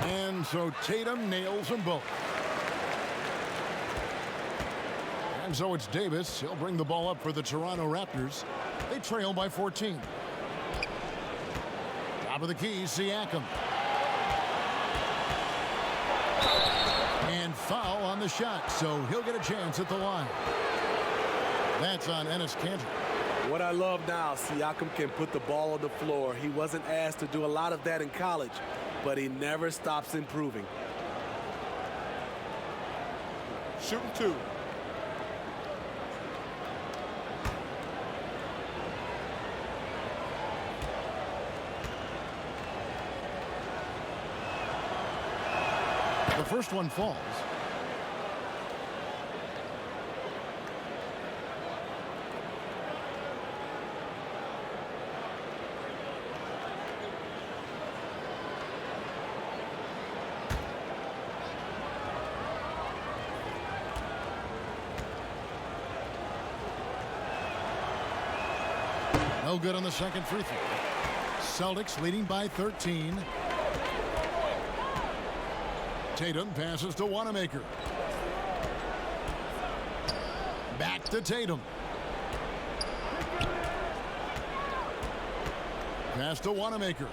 And so Tatum nails them both. And so it's Davis. He'll bring the ball up for the Toronto Raptors. They trail by 14. Top of the key, Siakam. And foul on the shot, so he'll get a chance at the line. That's on Enes Kanter. What I love now, Siakam can put the ball on the floor. He wasn't asked to do a lot of that in college, but he never stops improving. Shooting 2. The first one falls. No good on the second free throw. Celtics leading by 13. Tatum passes to Wanamaker. Back to Tatum. Pass to Wanamaker.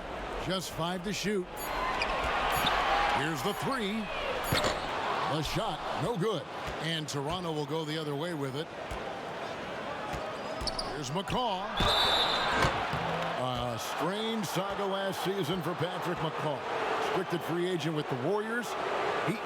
Just 5 to shoot. Here's the 3. The shot, no good. And Toronto will go the other way with it. Here's McCaw. A strange saga last season for Patrick McCaw. Restricted free agent with the Warriors.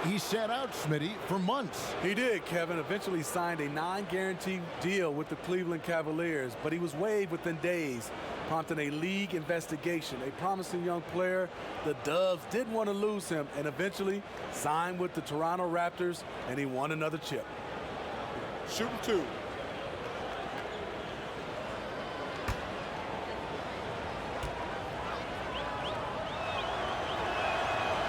He sat out, Smitty, for months. He did, Kevin. Eventually signed a non-guaranteed deal with the Cleveland Cavaliers, but he was waived within days, prompting a league investigation. A promising young player, the Doves didn't want to lose him and eventually signed with the Toronto Raptors, and he won another chip. Shooting 2.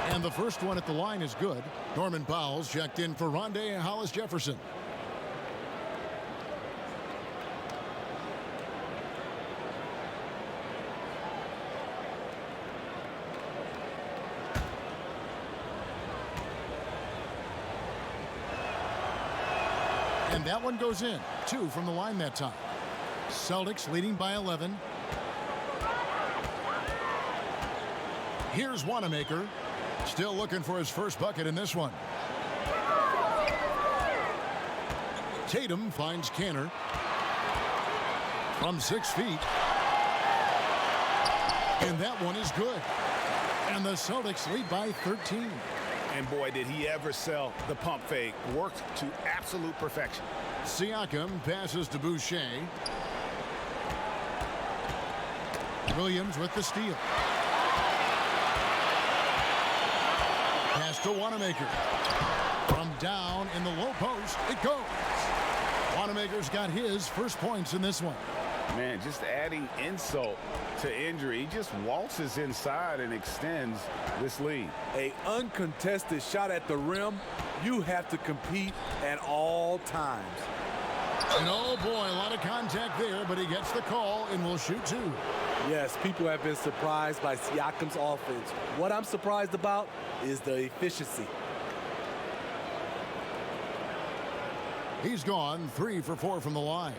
And the first one at the line is good. Norman Powell's checked in for Rondé Hollis-Jefferson. And that one goes in. 2 from the line that time. Celtics leading by 11. Here's Wanamaker. Still looking for his first bucket in this one. Tatum finds Canner from 6 feet. And that one is good. And the Celtics lead by 13. And boy, did he ever sell the pump fake. Worked to absolute perfection. Siakam passes to Boucher. Williams with the steal. Pass to Wanamaker. From down in the low post, it goes. Wanamaker's got his first points in this one. Man, just adding insult to injury. He just waltzes inside and extends this lead. An uncontested shot at the rim. You have to compete at all times. And oh boy, a lot of contact there, but he gets the call and will shoot 2. Yes, people have been surprised by Siakam's offense. What I'm surprised about is the efficiency. He's gone 3 for 4 from the line.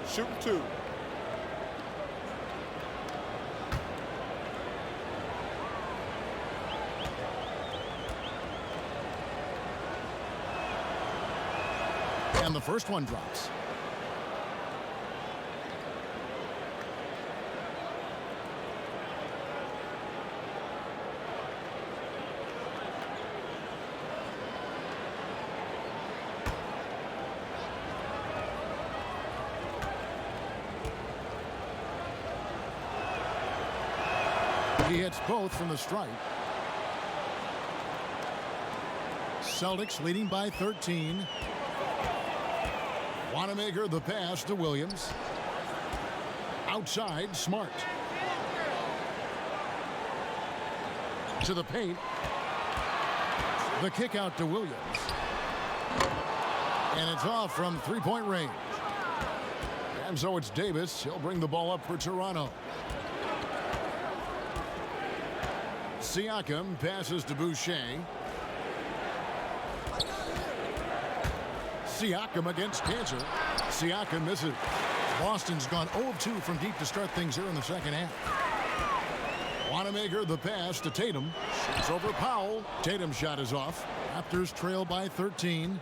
Shooting 2. And the first one drops. He hits both from the stripe. Celtics leading by 13. Wanamaker the pass to Williams. Outside, Smart. To the paint. The kick out to Williams. And it's off from three-point range. And so it's Davis. He'll bring the ball up for Toronto. Siakam passes to Boucher. Siakam against Cancer. Siakam misses. Boston's gone 0 of 2 from deep to start things here in the second half. Wanamaker the pass to Tatum. Shoots over Powell. Tatum's shot is off. Raptors trail by 13.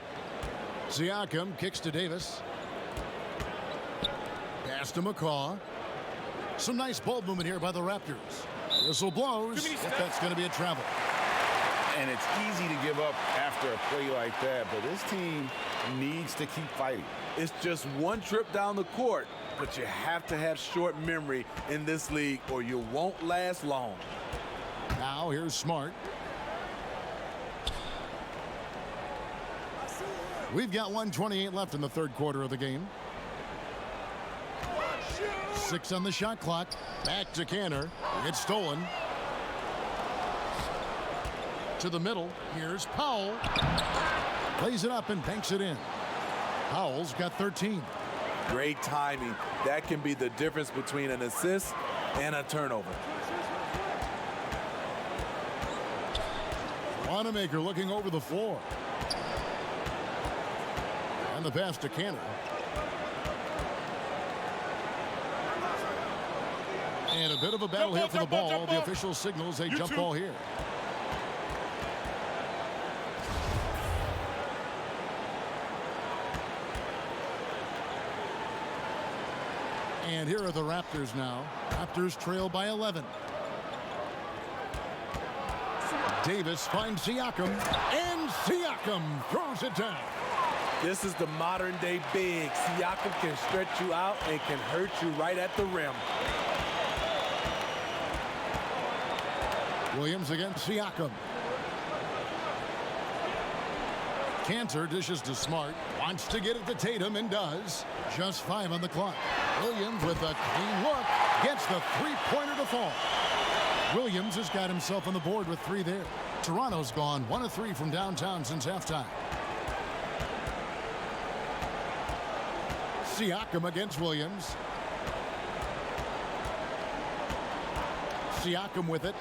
Siakam kicks to Davis. Pass to McCaw. Some nice ball movement here by the Raptors. Whistle blows. If that's going to be a travel. And it's easy to give up after a play like that, but this team needs to keep fighting. It's just one trip down the court, but you have to have short memory in this league or you won't last long. Now here's Smart. We've got 1:28 left in the third quarter of the game. 6 on the shot clock. Back to Canner. It's stolen. To the middle. Here's Powell. Plays it up and banks it in. Powell's got 13. Great timing. That can be the difference between an assist and a turnover. Wanamaker looking over the floor. And the pass to Canner. And a bit of a battle here for the ball. The official signals a jump ball here. And here are the Raptors now. Raptors trail by 11. Davis finds Siakam, and Siakam throws it down. This is the modern-day big. Siakam can stretch you out and can hurt you right at the rim. Williams against Siakam. Cantor dishes to Smart. Wants to get it to Tatum and does. Just 5 on the clock. Williams with a clean look. Gets the three-pointer to fall. Williams has got himself on the board with 3 there. Toronto's gone 1 of 3 from downtown since halftime. Siakam against Williams. Siakam with it.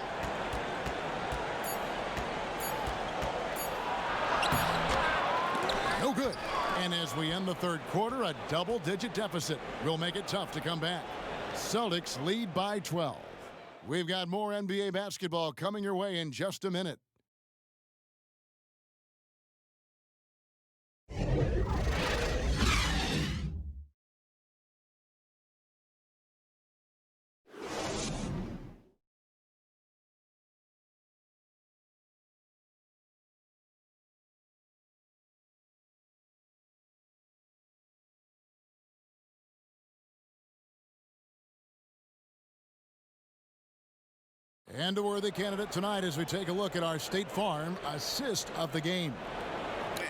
No good. And as we end the third quarter, a double-digit deficit will make it tough to come back. Celtics lead by 12. We've got more NBA basketball coming your way in just a minute. And a worthy candidate tonight as we take a look at our State Farm assist of the game.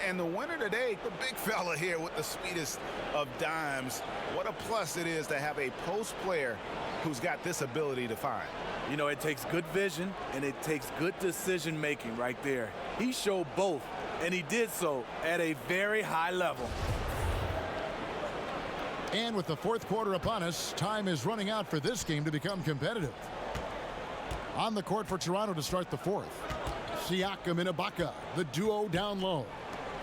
And the winner today, the big fella here with the sweetest of dimes. What a plus it is to have a post player who's got this ability to find. You know, it takes good vision and it takes good decision making right there. He showed both, and he did so at a very high level. And with the fourth quarter upon us, time is running out for this game to become competitive. On the court for Toronto to start the fourth. Siakam and Ibaka, the duo down low.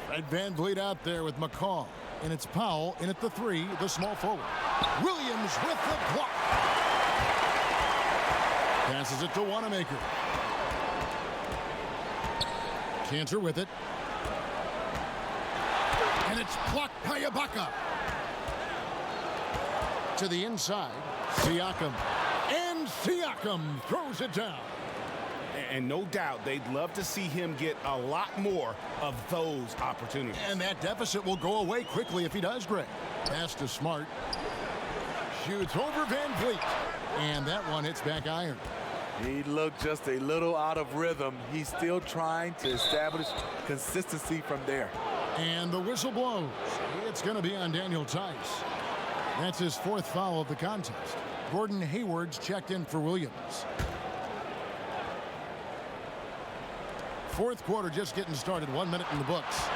Fred VanVleet out there with McCaw. And it's Powell in at the 3, the small forward. Williams with the block. Passes it to Wanamaker. Cantor with it. And it's blocked by Ibaka. To the inside, Siakam. And Siakam throws it down. And no doubt they'd love to see him get a lot more of those opportunities. And that deficit will go away quickly if he does, Greg. Pass to Smart. Shoots over VanVleet. And that one hits back iron. He looked just a little out of rhythm. He's still trying to establish consistency from there. And the whistle blows. It's going to be on Daniel Tice. That's his 4th foul of the contest. Gordon Hayward's checked in for Williams. Fourth quarter just getting started. 1 minute in the books.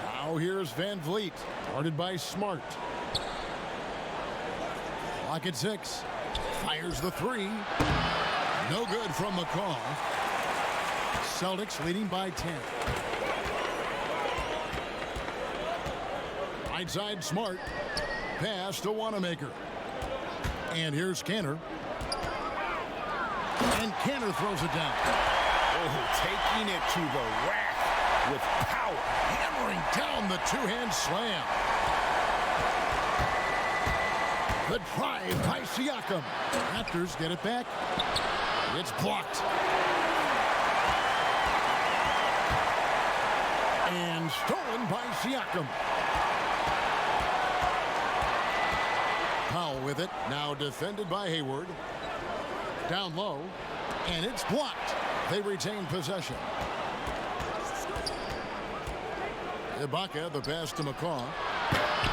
Now here's VanVleet. Guarded by Smart. Clock at 6. Fires the 3. No good from McCaw. Celtics leading by 10. Right side Smart. Pass to Wanamaker. And here's Cantor. And Cantor throws it down. Oh, taking it to the rack with power. Hammering down the two-hand slam. The drive by Siakam. Raptors get it back. It's blocked. And stolen by Siakam. Powell with it. Now defended by Hayward. Down low. And it's blocked. They retain possession. Ibaka, the pass to McCaw.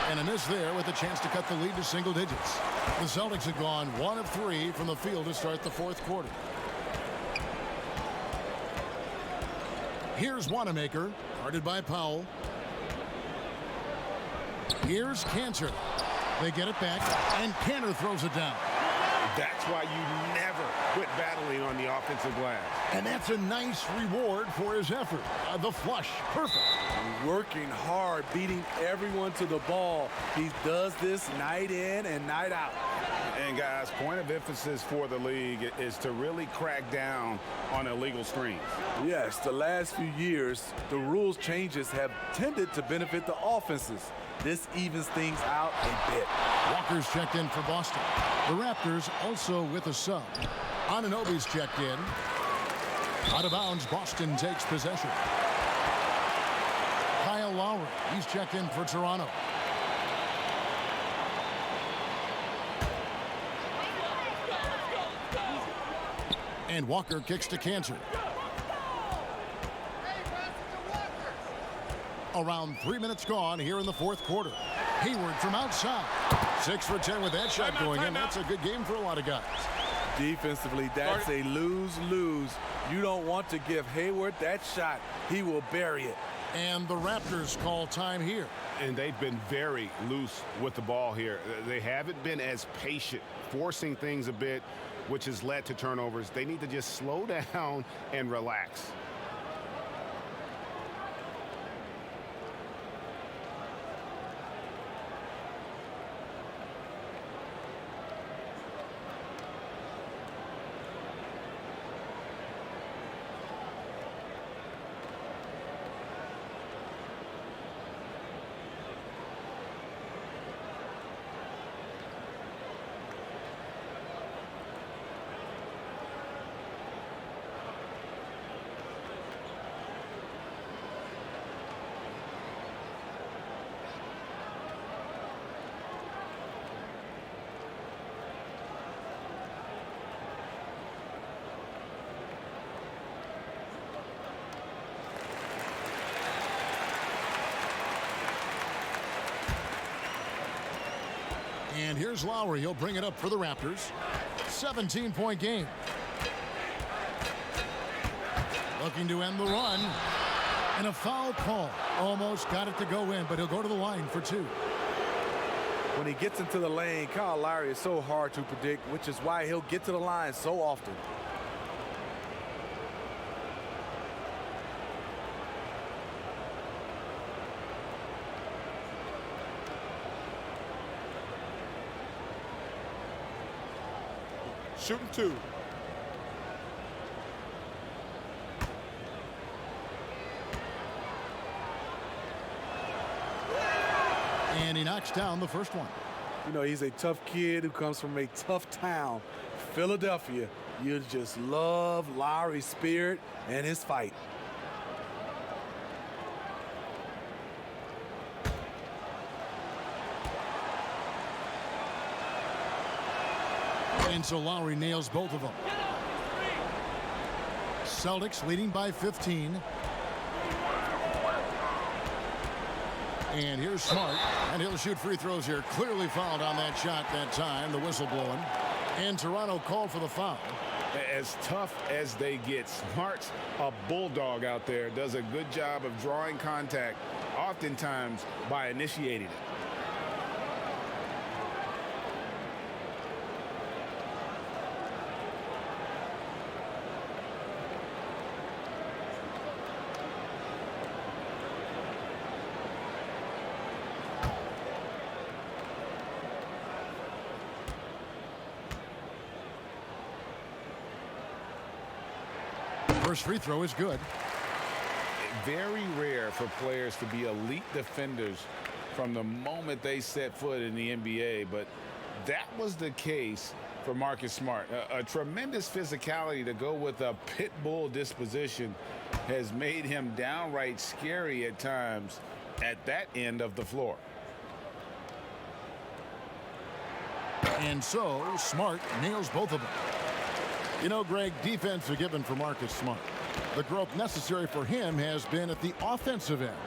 And a miss there with a chance to cut the lead to single digits. The Celtics have gone 1 of 3 from the field to start the fourth quarter. Here's Wanamaker, guarded by Powell. Here's Cantor. They get it back, and Cantor throws it down. That's why you never quit battling on the offensive glass. And that's a nice reward for his effort. The flush, perfect. Working hard, beating everyone to the ball. He does this night in and night out. And And guys, point of emphasis for the league is to really crack down on illegal screens. Yes, the last few years, the rules changes have tended to benefit the offenses. This evens things out a bit. Walker's checked in for Boston. The Raptors also with a sub. Anunoby's checked in. Out of bounds, Boston takes possession. Kyle Lowry, he's checked in for Toronto. And Walker kicks to Cantor. Around 3 minutes gone here in the fourth quarter. Hayward from outside. 6 for 10 with that shot going in. That's a good game for a lot of guys. Defensively, that's a lose-lose. You don't want to give Hayward that shot. He will bury it. And the Raptors call time here. And they've been very loose with the ball here. They haven't been as patient, forcing things a bit, which has led to turnovers. They need to just slow down and relax. And here's Lowry. He'll bring it up for the Raptors. 17-point game. Looking to end the run. And a foul call. Almost got it to go in, but he'll go to the line for 2. When he gets into the lane, Kyle Lowry is so hard to predict, which is why he'll get to the line so often. Shooting 2. And he knocks down the first one. You know, he's a tough kid who comes from a tough town, Philadelphia. You just love Lowry's spirit and his fight. And so Lowry nails both of them. Celtics leading by 15. And here's Smart, and he'll shoot free throws here. Clearly fouled on that shot that time, the whistle blowing. And Toronto called for the foul. As tough as they get, Smart's a bulldog out there, does a good job of drawing contact, oftentimes by initiating it. First free throw is good. Very rare for players to be elite defenders from the moment they set foot in the NBA, but that was the case for Marcus Smart. A tremendous physicality to go with a pit bull disposition has made him downright scary at times at that end of the floor. And so Smart nails both of them. You know, Greg, defense are given for Marcus Smart. The growth necessary for him has been at the offensive end.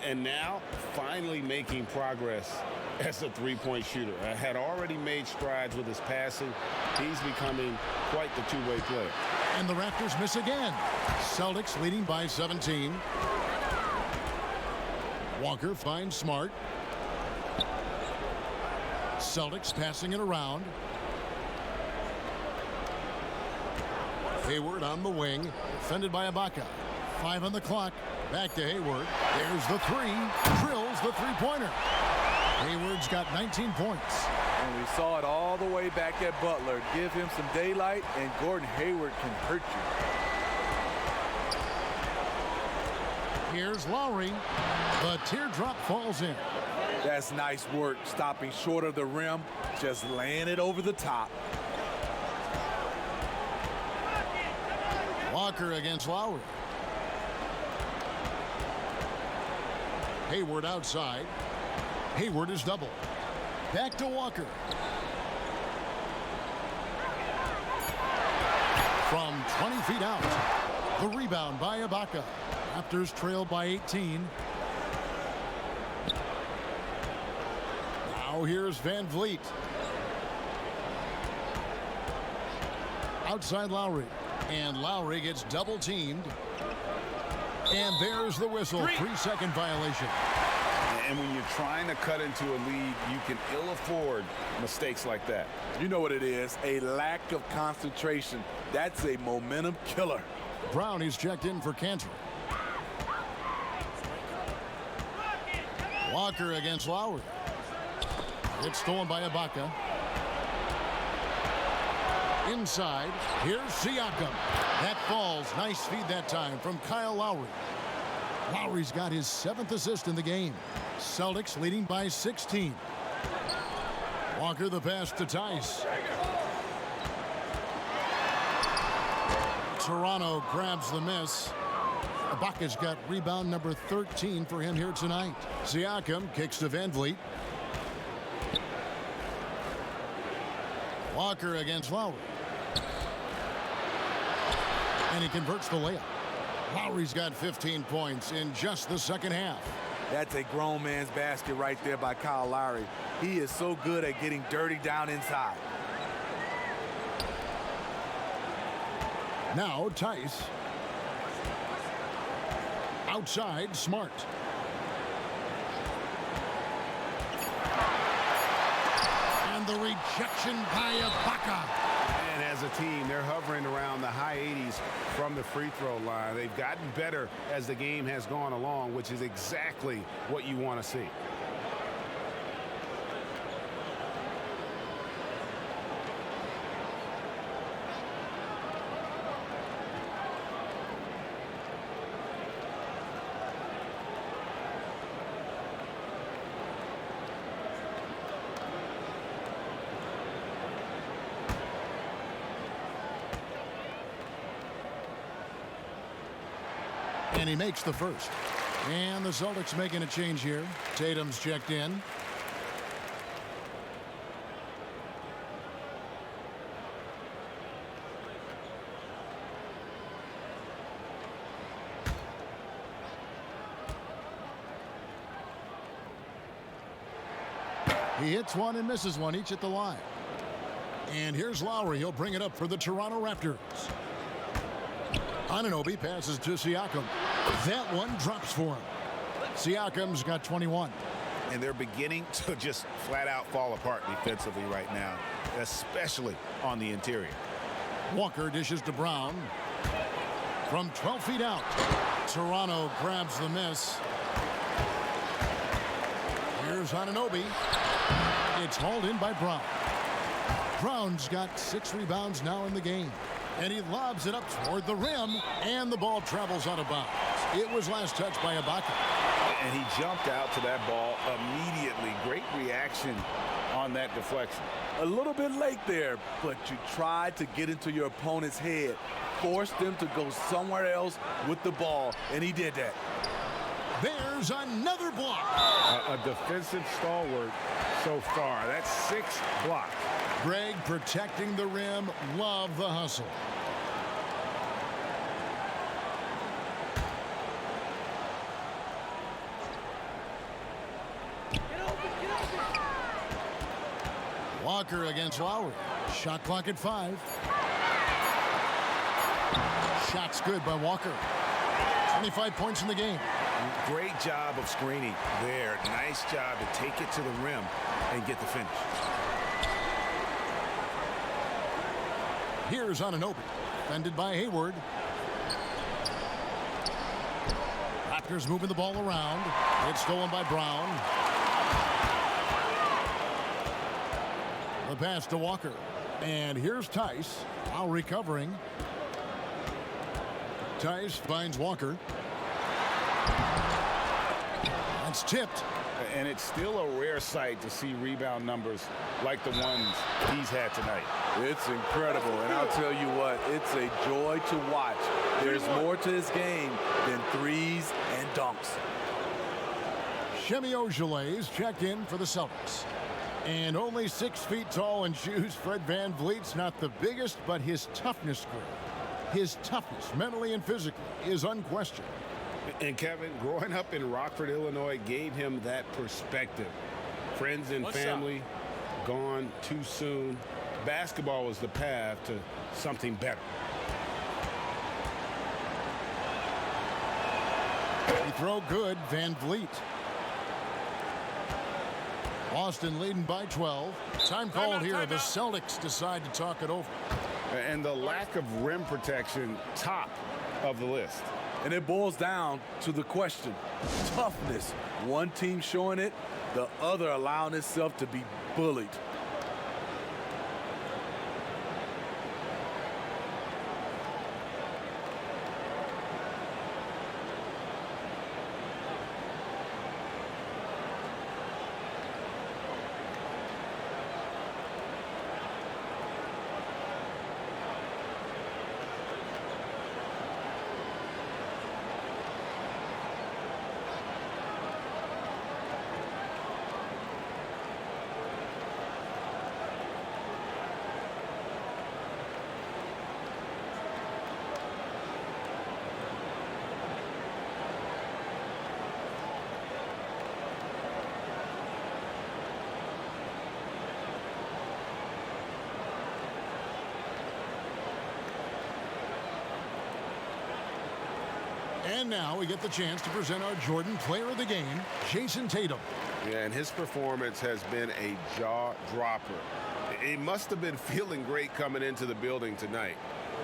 And now finally making progress as a three-point shooter. Had already made strides with his passing. He's becoming quite the two-way player. And the Raptors miss again. Celtics leading by 17. Walker finds Smart. Celtics passing it around. Hayward on the wing, defended by Ibaka. 5 on the clock. Back to Hayward. There's the three. Drills the three-pointer. Hayward's got 19 points. And we saw it all the way back at Butler. Give him some daylight, and Gordon Hayward can hurt you. Here's Lowry. The teardrop falls in. That's nice work, stopping short of the rim, just laying it over the top. Walker against Lowry. Hayward outside. Hayward is double. Back to Walker. From 20 feet out. The rebound by Ibaka. Raptors trail by 18. Now here's Van Vliet. Outside Lowry. And Lowry gets double teamed. And there's the whistle. 3-second violation. And when you're trying to cut into a lead, you can ill afford mistakes like that. You know what it is, a lack of concentration. That's a momentum killer. Brown is checked in for Cantor. Walker against Lowry. It's stolen by Ibaka. Inside, here's Siakam. That falls. Nice feed that time from Kyle Lowry. Lowry's got his 7th assist in the game. Celtics leading by 16. Walker the pass to Tice. Toronto grabs the miss. Ibaka's got rebound number 13 for him here tonight. Siakam kicks to Van Vliet. Walker against Lowry. And he converts the layup. Lowry's got 15 points in just the second half. That's a grown man's basket right there by Kyle Lowry. He is so good at getting dirty down inside. Now Tice. Outside, Smart. And the rejection by Ibaka. And as a team, they're hovering around the high 80s from the free throw line. They've gotten better as the game has gone along, which is exactly what you want to see. And he makes the first. And the Celtics making a change here. Tatum's checked in. He hits one and misses one, each at the line. And here's Lowry. He'll bring it up for the Toronto Raptors. Anunoby passes to Siakam. That one drops for him. Siakam's got 21. And they're beginning to just flat out fall apart defensively right now, especially on the interior. Walker dishes to Brown. From 12 feet out, Toronto grabs the miss. Here's Anunoby. It's hauled in by Brown. Brown's got 6 rebounds now in the game. And he lobs it up toward the rim, and the ball travels out of bounds. It was last touched by Ibaka. And he jumped out to that ball immediately. Great reaction on that deflection. A little bit late there, but you tried to get into your opponent's head. Forced them to go somewhere else with the ball, and he did that. There's another block. A defensive stalwart so far. That's 6 blocks. Greg protecting the rim. Love the hustle. Walker against Lowry. Shot clock at 5. Shot's good by Walker. 25 points in the game. Great job of screening there. Nice job to take it to the rim and get the finish. Here's Anunoby. Defended by Hayward. Raptors moving the ball around. It's stolen by Brown. pass to Walker. And here's Tice. Lowry covering. Tice finds Walker. That's tipped. And it's still a rare sight to see rebound numbers like the ones he's had tonight. It's incredible, and I'll tell you what, it's a joy to watch. There's more to this game than threes and dunks. Shemi Ojeley's checked in for the Celtics. And only 6 feet tall in shoes, Fred VanVleet's not the biggest, but his toughness grew. His toughness, mentally and physically, is unquestioned. And Kevin, growing up in Rockford, Illinois, gave him that perspective. Friends and family gone too soon. Basketball was the path to something better. They throw good, VanVleet. Boston leading by 12. Time called here. The Celtics decide to talk it over. And the lack of rim protection, top of the list. And it boils down to the question, toughness. One team showing it, the other allowing itself to be bullied. And now we get the chance to present our Jordan Player of the Game, Jason Tatum. Yeah, and his performance has been a jaw-dropper. He must have been feeling great coming into the building tonight,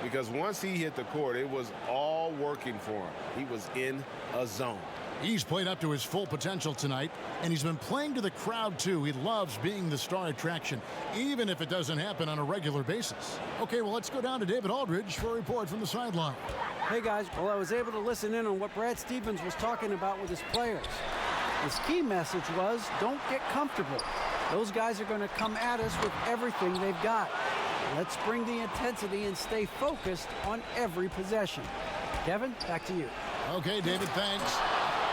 because once he hit the court, it was all working for him. He was in a zone. He's played up to his full potential tonight, and he's been playing to the crowd, too. He loves being the star attraction, even if it doesn't happen on a regular basis. Okay, well, let's go down to David Aldridge for a report from the sideline. Hey, guys. Well, I was able to listen in on what Brad Stevens was talking about with his players. His key message was, don't get comfortable. Those guys are going to come at us with everything they've got. Let's bring the intensity and stay focused on every possession. Kevin, back to you. Okay, David, thanks.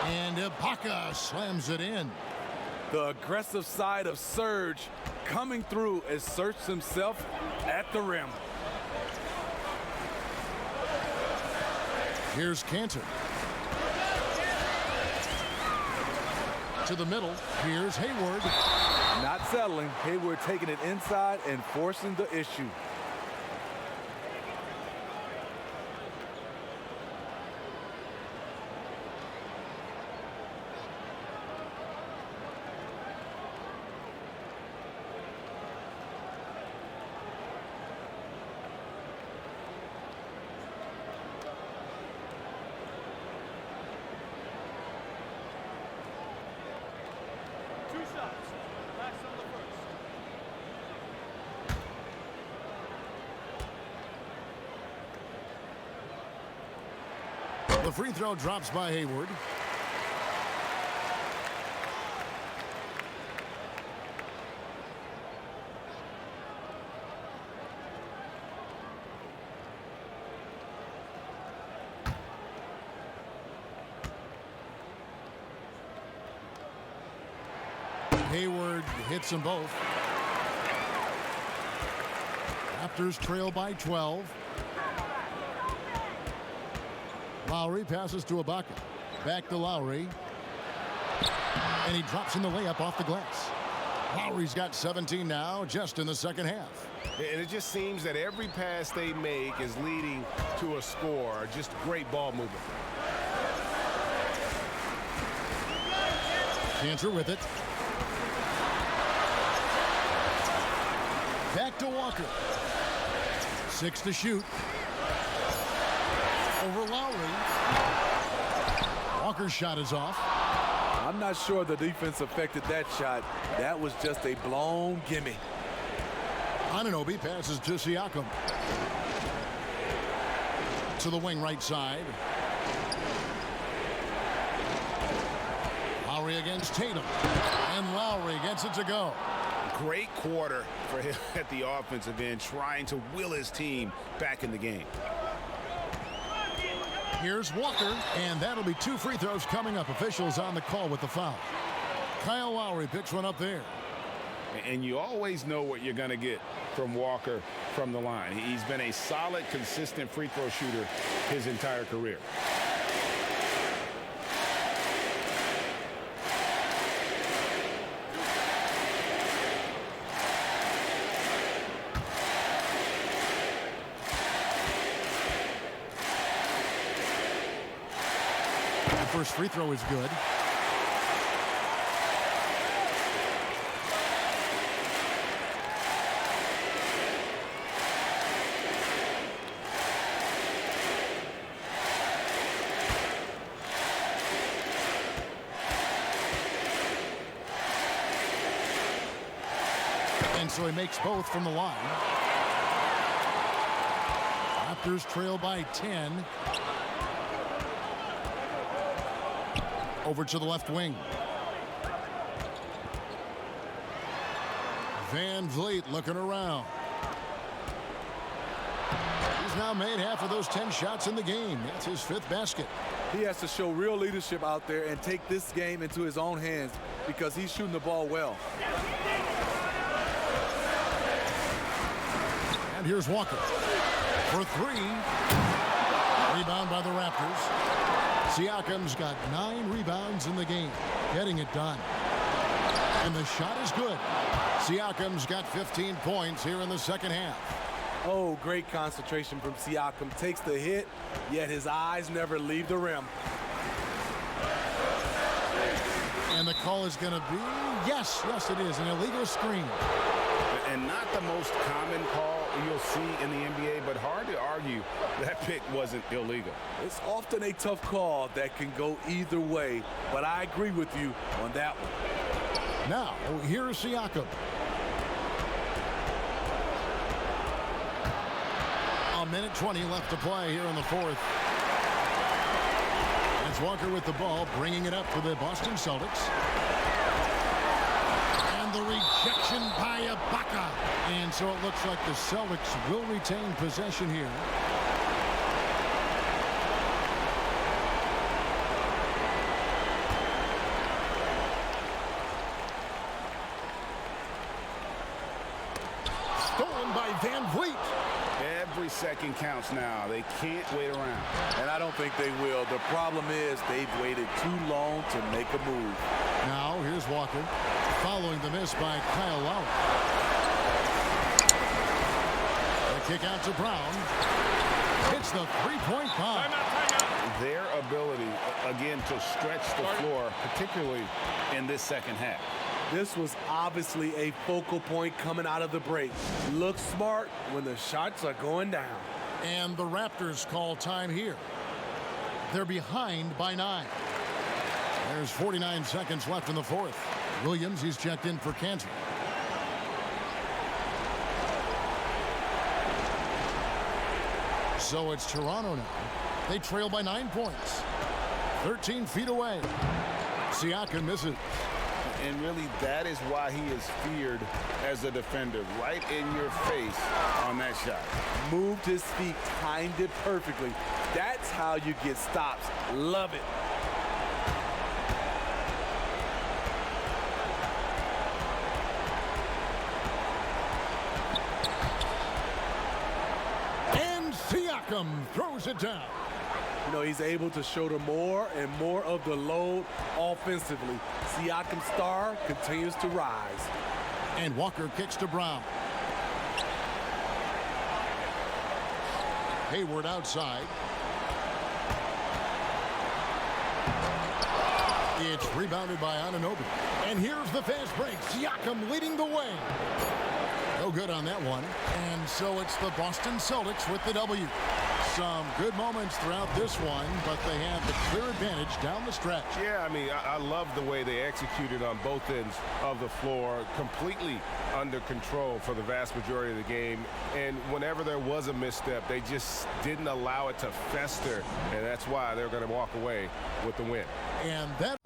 And Ibaka slams it in. The aggressive side of Serge coming through as Serge himself at the rim. Here's Cantor. To the middle. Here's Hayward. Not settling. Hayward taking it inside and forcing the issue. The free throw drops by Hayward. Hayward hits them both. Raptors trail by 12. Lowry passes to Ibaka. Back to Lowry. And he drops in the layup off the glass. Lowry's got 17 now, just in the second half. And it just seems that every pass they make is leading to a score. Just great ball movement. Cantor with it. Back to Walker. 6 to shoot. Over Lowry. Walker's shot is off. I'm not sure the defense affected that shot. That was just a blown gimme. Anunoby passes to Siakam. To the wing right side. Lowry against Tatum. And Lowry gets it to go. Great quarter for him at the offensive end, trying to will his team back in the game. Here's Walker, and that'll be 2 free throws coming up. Officials on the call with the foul. Kyle Lowry picks one up there. And you always know what you're going to get from Walker from the line. He's been a solid, consistent free throw shooter his entire career. The first free throw is good. And so he makes both from the line. Raptors trail by 10. Over to the left wing. Van Vliet looking around. He's now made half of those 10 shots in the game. That's his 5th basket. He has to show real leadership out there and take this game into his own hands because he's shooting the ball well. And here's Walker for 3. Rebound by the Raptors. Siakam's got 9 rebounds in the game, getting it done. And the shot is good. Siakam's got 15 points here in the second half. Oh, great concentration from Siakam. Takes the hit, yet his eyes never leave the rim. And the call is going to be, yes, it is, an illegal screen. And not the most common call you'll see in the NBA, but hard to argue that pick wasn't illegal. It's often a tough call that can go either way, but I agree with you on that one. Now, here's Siakam. A minute 20 left to play here in the 4th. It's Walker with the ball, bringing it up for the Boston Celtics. And the rejection by Ibaka. And so it looks like the Celtics will retain possession here. Stolen by Van Vliet. Every second counts now. They can't wait around. And I don't think they will. The problem is they've waited too long to make a move. Now here's Walker following the miss by Kyle Lowry. The kick out to Brown. Hits the three-point bomb. Their ability, again, to stretch the floor, particularly in this second half. This was obviously a focal point coming out of the break. Look smart when the shots are going down. And the Raptors call time here. They're behind by 9. There's 49 seconds left in the 4th. Williams, he's checked in for Kansas. So it's Toronto now. They trail by 9 points. 13 feet away. Siakam misses. And really, that is why he is feared as a defender. Right in your face on that shot. Moved his feet, timed it perfectly. That's how you get stops. Love it. And Siakam throws it down. You know, he's able to shoulder more and more of the load offensively. Siakam's star continues to rise. And Walker kicks to Brown. Hayward outside. It's rebounded by Anunoby. And here's the fast break. Siakam leading the way. No good on that one. And so it's the Boston Celtics with the W. Some good moments throughout this one, but they have the clear advantage down the stretch. Yeah, I mean, I love the way they executed on both ends of the floor, completely under control for the vast majority of the game. And whenever there was a misstep, they just didn't allow it to fester, and that's why they're going to walk away with the win. And that